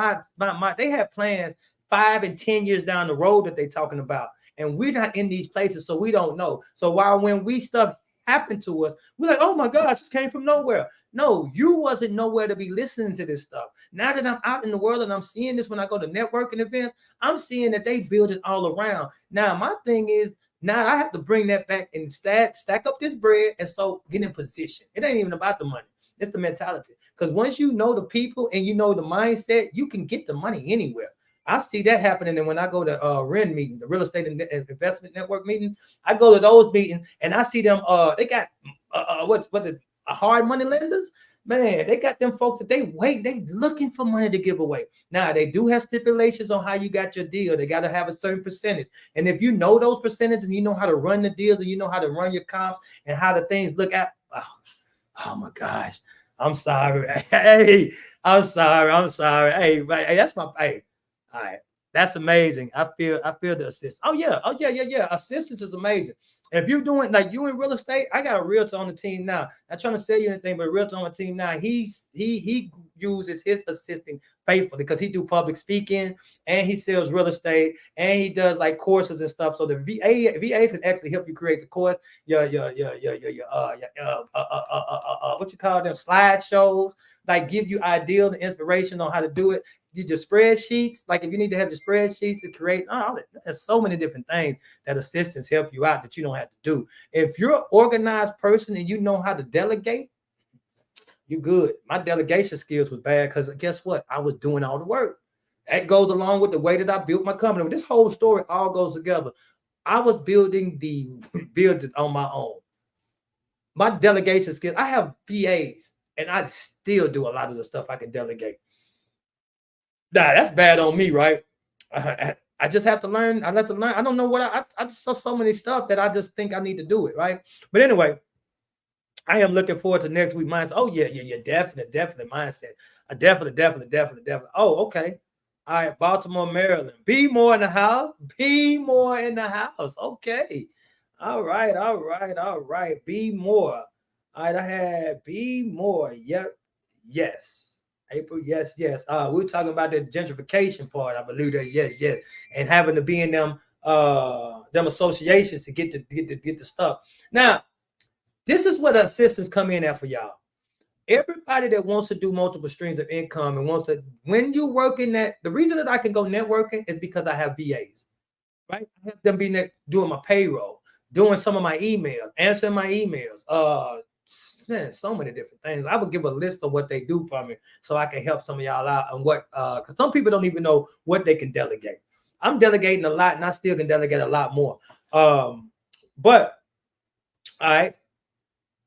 they have plans 5 and 10 years down the road that they're talking about. And we're not in these places, so we don't know. So when we stuff happened to us, we're like, oh my gosh, this came from nowhere. No, you wasn't nowhere to be listening to this stuff. Now that I'm out in the world and I'm seeing this when I go to networking events, I'm seeing that they build it all around. Now, my thing is, now I have to bring that back and stack up this bread and so get in position. It ain't even about the money. It's the mentality. Because once you know the people and you know the mindset, you can get the money anywhere. I see that happening. And when I go to REN meeting, the real estate and investment network meetings, I go to those meetings and I see them. They got what's the hard money lenders. Man, they got them folks that they looking for money to give away. Now they do have stipulations on how you got your deal. They got to have a certain percentage. And if you know those percentages and you know how to run the deals and you know how to run your comps and how the things look at, oh my gosh, I'm sorry. Hey, I'm sorry. Hey, that's my hey. All right, that's amazing. I feel the assist. Oh yeah. Assistance is amazing. If you're doing like you in real estate, I got a realtor on the team now. Not trying to sell you anything, but a realtor on the team now. He uses his assistant faithfully because he do public speaking and he sells real estate and he does like courses and stuff. So the VAs can actually help you create the course. What you call them, slideshows, like give you ideas and inspiration on how to do it. Did your spreadsheets, like if you need to have your spreadsheets to create, there's so many different things that assistants help you out that you don't have to do. If you're an organized person and you know how to delegate, you're good. My delegation skills was bad because guess what? I was doing all the work. That goes along with the way that I built my company. This whole story all goes together. I was building the buildings on my own. My delegation skills, I have VAs and I still do a lot of the stuff I can delegate. Nah, that's bad on me, right? I just have to learn. I have to learn. I don't know what I just saw so many stuff that I just think I need to do it, right? But anyway, I am looking forward to next week mindset. Oh yeah, definitely mindset. Definitely. Oh, okay. All right, Baltimore, Maryland. Be more in the house. Be more in the house. Okay. All right. Be more. All right, I had be more. Yep. Yes. April, yes. We were talking about the gentrification part, I believe that, yes, and having to be in them associations to get the stuff. Now, this is what assistants come in at for y'all. Everybody that wants to do multiple streams of income and wants to, when you work in that, the reason that I can go networking is because I have VAs, right? I have them doing my payroll, doing some of my emails, answering my emails, man, so many different things. I would give a list of what they do for me so I can help some of y'all out and what, because some people don't even know what they can delegate. I'm delegating a lot and I still can delegate a lot more. But all right,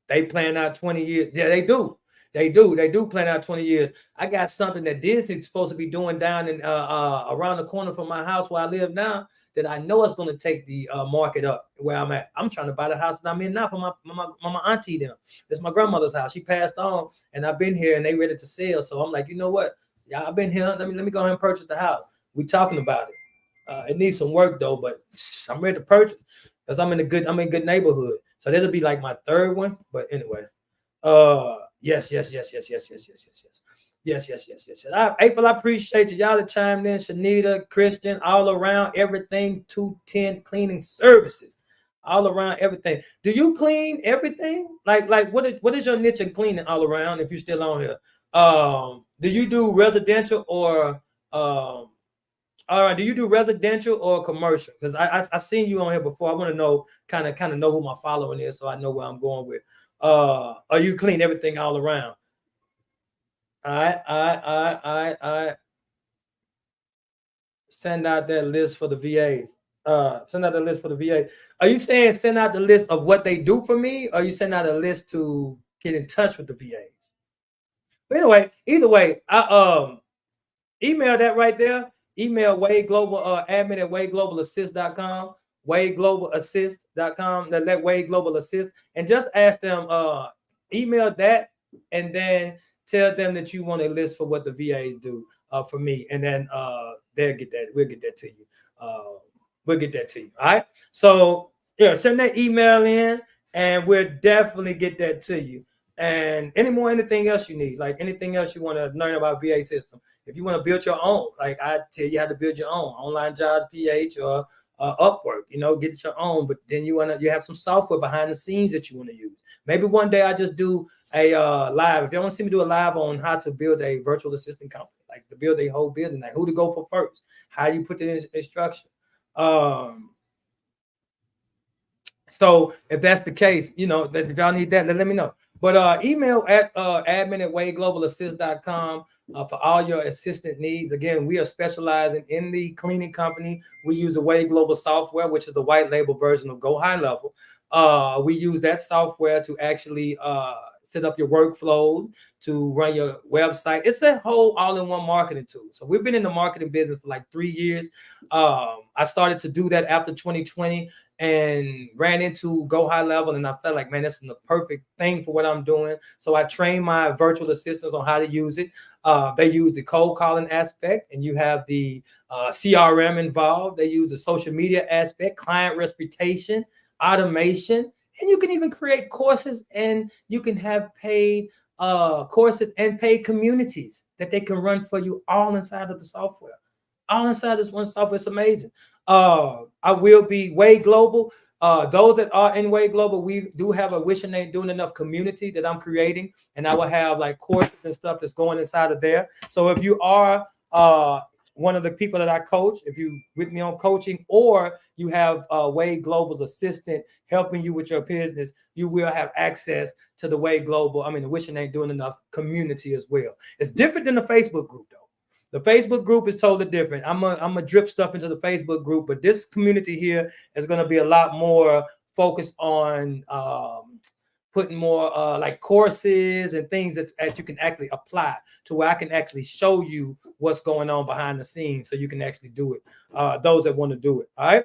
they plan out 20 years. Yeah, they do. They do plan out 20 years. I got something that Disney's supposed to be doing down in around the corner from my house where I live now that I know it's going to take the market up where I'm at. I'm trying to buy the house that I'm in now for my auntie them. It's my grandmother's house. She passed on and I've been here and they ready to sell. So I'm like, you know what? Yeah, I've been here. Let me go ahead and purchase the house. We talking about it. It needs some work though, but I'm ready to purchase because I'm in a good neighborhood. So that'll be like my third one. But anyway, yes. April, I appreciate you. Y'all that chimed in. Shanita, Christian, all around everything. 210 cleaning services, all around everything. Do you clean everything? Like what is your niche in cleaning all around? If you're still on here, do you do residential or do you do residential or commercial? Because I've seen you on here before. I want to know kind of know who my following is, so I know where I'm going with. Are you clean everything all around? I send out that list for the VAs. Send out the list for the VA. Are you saying send out the list of what they do for me? Or are you send out a list to get in touch with the VAs? But anyway, either way, I email that right there. Email W.A.D.E Global admin at WadeGlobalAssist.com. WadeGlobalAssist.com. Let W.A.D.E Global Assist and just ask them. Email that and then tell them that you want a list for what the VAs do for me, and then they'll get that. We'll get that to you. We'll get that to you. All right. So yeah, send that email in, and we'll definitely get that to you. And anything else you need, like anything else you want to learn about VA system. If you want to build your own, like I tell you how to build your own online jobs PH or Upwork, get it your own, but then you have some software behind the scenes that you want to use. Maybe one day I just do a live. If you want to see me do a live on how to build a virtual assistant company, like to build a whole building, like who to go for first, how you put the instruction. So if that's the case, that if y'all need that, let me know. But email at admin@wadeglobalassist.com for all your assistant needs. Again, we are specializing in the cleaning company. We use the W.A.D.E Global software, which is the white label version of Go High Level. We use that software to actually set up your workflows, to run your website. It's a whole all-in-one marketing tool. So we've been in the marketing business for like 3 years. I started to do that after 2020 and ran into Go High Level, and I felt like, man, this is the perfect thing for what I'm doing. So I trained my virtual assistants on how to use it. They use the cold calling aspect, and you have the CRM involved. They use the social media aspect, client reputation, automation, and you can even create courses, and you can have paid courses and paid communities that they can run for you all inside of the software. All inside this one software. It's amazing. I will be W.A.D.E Global. Those that are in W.A.D.E Global, we do have a Wishing They Doing Enough community that I'm creating, and I will have like courses and stuff that's going inside of there. So if you are one of the people that I coach, if you with me on coaching, or you have W.A.D.E Global's assistant helping you with your business, you will have access to the W.A.D.E Global. The Wishing Ain't Doing Enough community as well. It's different than the Facebook group though. The Facebook group is totally different. I'm a drip stuff into the Facebook group, but this community here is going to be a lot more focused on putting more like courses and things that you can actually apply to where I can actually show you what's going on behind the scenes so you can actually do it. Those that want to do it. All right.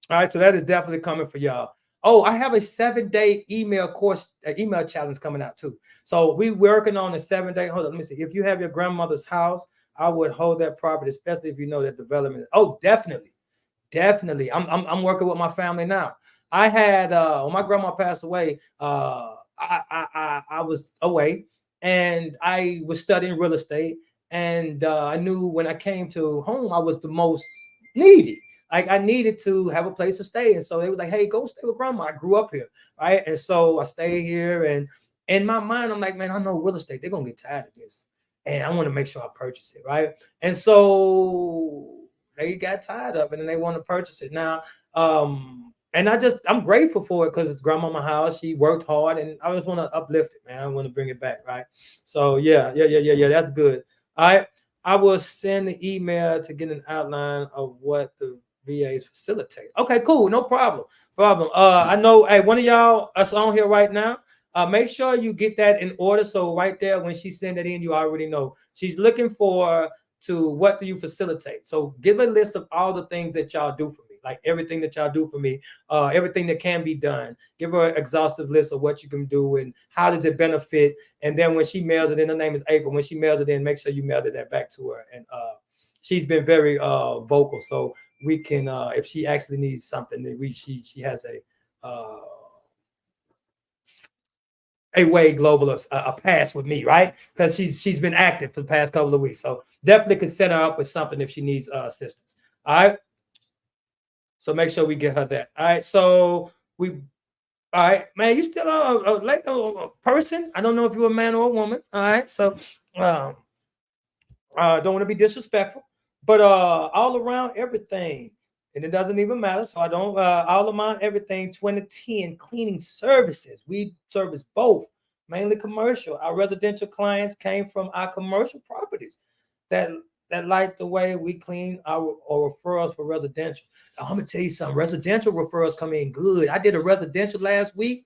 All right. So that is definitely coming for y'all. Oh, I have a 7-day email course, email challenge coming out too. So we working on a 7-day. Hold on, let me see. If you have your grandmother's house, I would hold that property, especially if you know that development. Oh, definitely. I'm working with my family now. I had when my grandma passed away, I was away and I was studying real estate, and I knew when I came to home I was the most needy. Like I needed to have a place to stay, and so they were like, "Hey, go stay with grandma." I grew up here, right? And so I stayed here, and in my mind, I'm like, "Man, I know real estate. They're gonna get tired of this, and I want to make sure I purchase it, right?" And so they got tired of it, and they want to purchase it now. And I'm grateful for it because it's grandmama house. She worked hard, and I just want to uplift it, man. I want to bring it back, right? So yeah. That's good. All right. I will send the email to get an outline of what the VAs facilitate. Okay, cool. No problem. I know, hey, one of y'all us on here right now. Make sure you get that in order. So right there, when she send it in, you already know she's looking for to what do you facilitate. So give a list of all the things that y'all do for me, like everything that y'all do for me, everything that can be done. Give her an exhaustive list of what you can do and how does it benefit. And then when she mails it in, her name is April. When she mails it in, make sure you mail that back to her. And she's been very vocal, so we can if she actually needs something, she has a W.A.D.E Global a pass with me, right? Because she's been active for the past couple of weeks, so definitely can set her up with something if she needs assistance. All right, so make sure we get her that. All right, so all right, man, you still a person? I don't know if you're a man or a woman. All right, so don't want to be disrespectful, but all around everything, and it doesn't even matter. So I don't all around everything. 2010 cleaning services. We service both, mainly commercial. Our residential clients came from our commercial properties that like the way we clean our referrals for residential. Now, I'm gonna tell you something. Residential referrals come in good. I did a residential last week,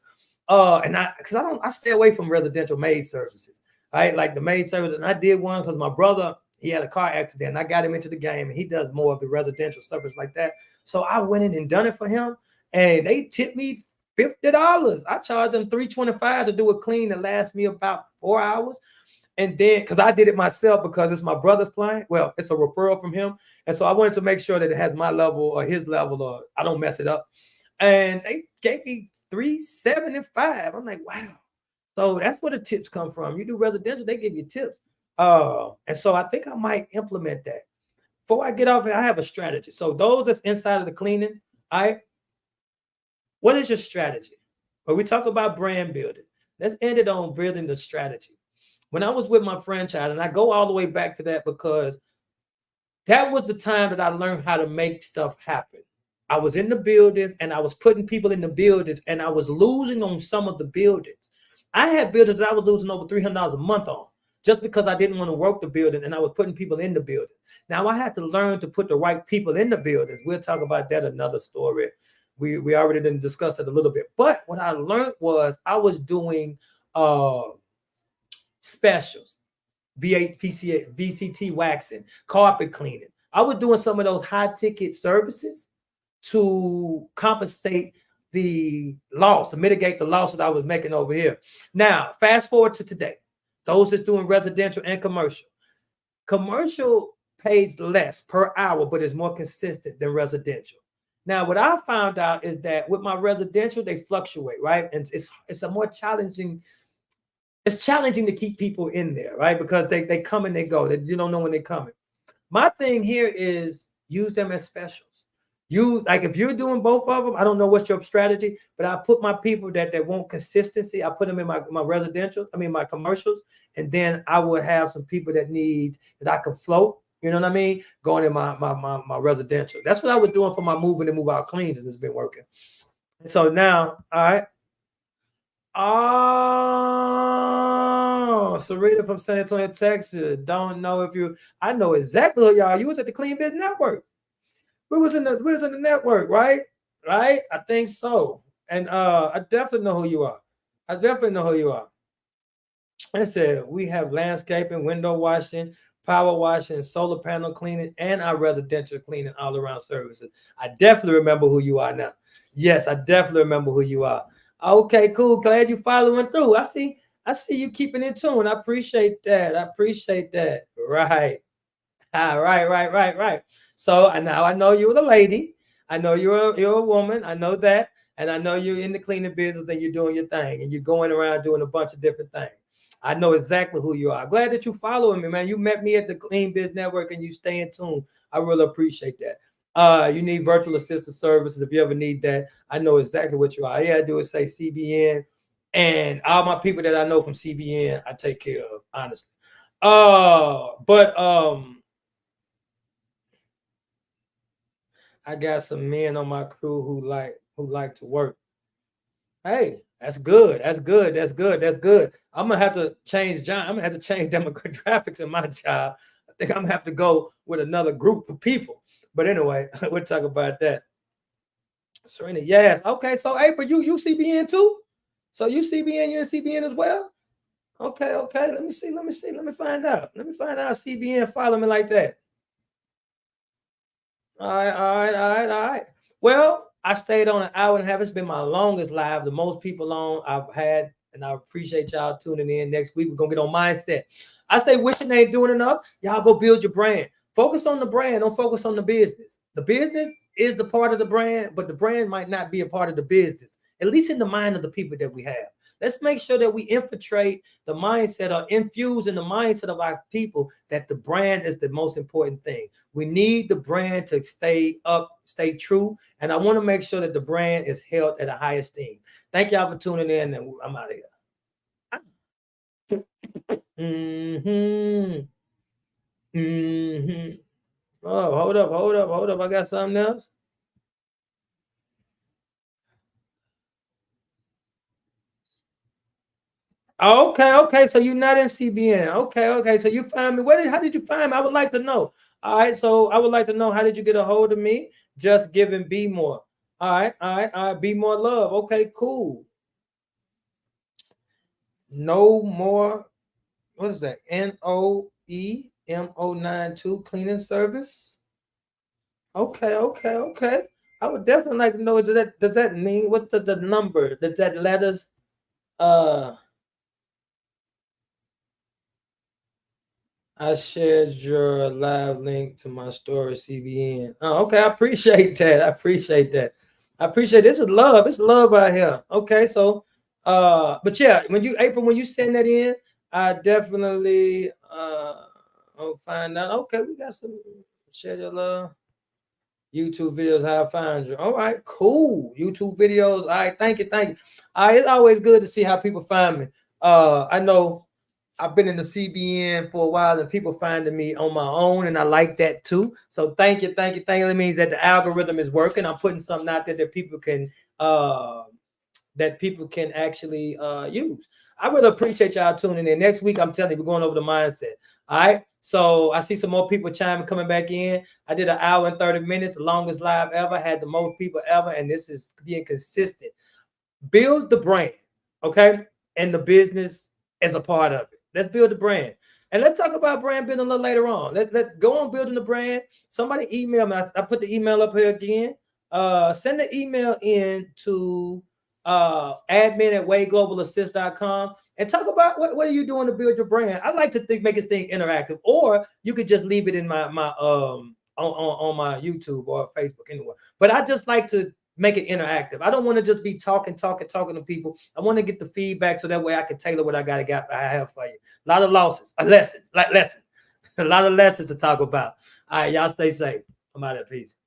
and I stay away from residential maid services. Right, like the maid service, and I did one because my brother, he had a car accident, and I got him into the game, and he does more of the residential service like that. So I went in and done it for him, and they tipped me $50. I charged them $325 to do a clean that lasts me about 4 hours. And then because I did it myself because it's my brother's client, well, it's a referral from him, and so I wanted to make sure that it has my level or his level, or I don't mess it up. And they gave me $375. I'm like, wow. So that's where the tips come from. You do residential, they give you tips. And so I think I might implement that before I get off here, I have a strategy. So those that's inside of the cleaning, what is your strategy? When we talk about brand building, let's end it on building the strategy. When I was with my franchise, and I go all the way back to that because that was the time that I learned how to make stuff happen. I was in the buildings and I was putting people in the buildings and I was losing on some of the buildings. I had buildings that I was losing over $300 a month on just because I didn't want to work the building and I was putting people in the building. Now I had to learn to put the right people in the buildings. We'll talk about that another story. We already didn't discuss that a little bit. But what I learned was I was doing specials. V8, VCT waxing, carpet cleaning. I was doing some of those high ticket services to compensate the loss, to mitigate the loss that I was making over here. Now, fast forward to today. Those that's doing residential and commercial. Commercial pays less per hour, but is more consistent than residential. Now, what I found out is that with my residential, they fluctuate, right? And it's a more challenging. It's challenging to keep people in there, right? Because they come and they go. You don't know when they're coming. My thing here is use them as specials. You like if you're doing both of them, I don't know what's your strategy, but I put my people that want consistency. I put them in my residential, my commercials, and then I would have some people that I can float. You know what I mean? Going in my residential. That's what I was doing for my moving and move out cleans, and it's been working. And so now, all right. Oh, Sarita from San Antonio, Texas. Don't know if you. I know exactly who y'all. You was at the Clean Biz Network. We was in the network, right? Right? I think so. And I definitely know who you are. I said we have landscaping, window washing, power washing, solar panel cleaning, and our residential cleaning all around services. I definitely remember who you are now. Yes, I definitely remember who you are. Okay, cool. Glad you following through. I see you keeping in tune. I appreciate that. Right. Right. So now I know you're the lady. I know you're a woman. I know that. And I know you're in the cleaning business and you're doing your thing and you're going around doing a bunch of different things. I know exactly who you are. Glad that you following me, man. You met me at the Clean Biz Network and you stay in tune. I really appreciate that. You need virtual assistant services. If you ever need that, I know exactly what you are. All you gotta do is say CBN, and all my people that I know from CBN, I take care of, honestly. But I got some men on my crew who like to work. Hey, that's good. I'm gonna have to change demographics in my job. I think I'm gonna have to go with another group of people. But anyway, we'll talk about that. Serena, yes. Okay, so April, you CBN too? So you CBN, you in CBN as well? Okay. Let me see. Let me find out. CBN follow me like that. All right. Well, I stayed on an hour and a half. It's been my longest live, the most people on I've had, and I appreciate y'all tuning in. Next week, we're gonna get on mindset. I say wishing they ain't doing enough. Y'all go build your brand. Focus on the brand, don't focus on the business. The business is the part of the brand, but the brand might not be a part of the business, at least in the mind of the people that we have. Let's make sure that we infiltrate the mindset or infuse in the mindset of our people that the brand is the most important thing. We need the brand to stay up, stay true. And I want to make sure that the brand is held at a high esteem. Thank y'all for tuning in, and I'm out of here. Oh, hold up. I got something else. Okay. So you're not in CBN. Okay. So you find me. How did you find me? I would like to know. All right. So I would like to know, how did you get a hold of me? Just giving Be More. All right. Be More Love. Okay, cool. No more. What is that? NOEMO92 cleaning service. Okay. I would definitely like to know. Does that mean what the number? Does that letters? I shared your live link to my story, CBN. Oh, okay. I appreciate that. This is love. It's love out here. Okay, so but yeah, when you send that in, I definitely I'll find out. Okay, we got some Share your love. YouTube videos, how I find you. All right, cool. YouTube videos. All right, thank you, thank you. All right, it's always good to see how people find me. I know I've been in the CBN for a while and people finding me on my own, and I like that too. So thank you, thank you, thank you. That means that the algorithm is working. I'm putting something out there that people can actually use. I really appreciate y'all tuning in. Next week, I'm telling you, we're going over the mindset. All right. So I see some more people chiming coming back in. I did 1 hour and 30 minutes, the longest live ever, had the most people ever, and this is being consistent. Build the brand, okay? And the business is a part of it. Let's build the brand. And let's talk about brand building a little later on. Let's go on building the brand. Somebody email me. I put the email up here again. Send the email in to admin@WADEGlobalassist.com and talk about what are you doing to build your brand. I like to make this thing interactive, or you could just leave it in my on my YouTube or Facebook anywhere. But I just like to make it interactive. I don't want to just be talking to people. I want to get the feedback so that way I can tailor what I have for you. A lot of lessons, a lot of lessons to talk about. All right, y'all stay safe. I'm out of peace.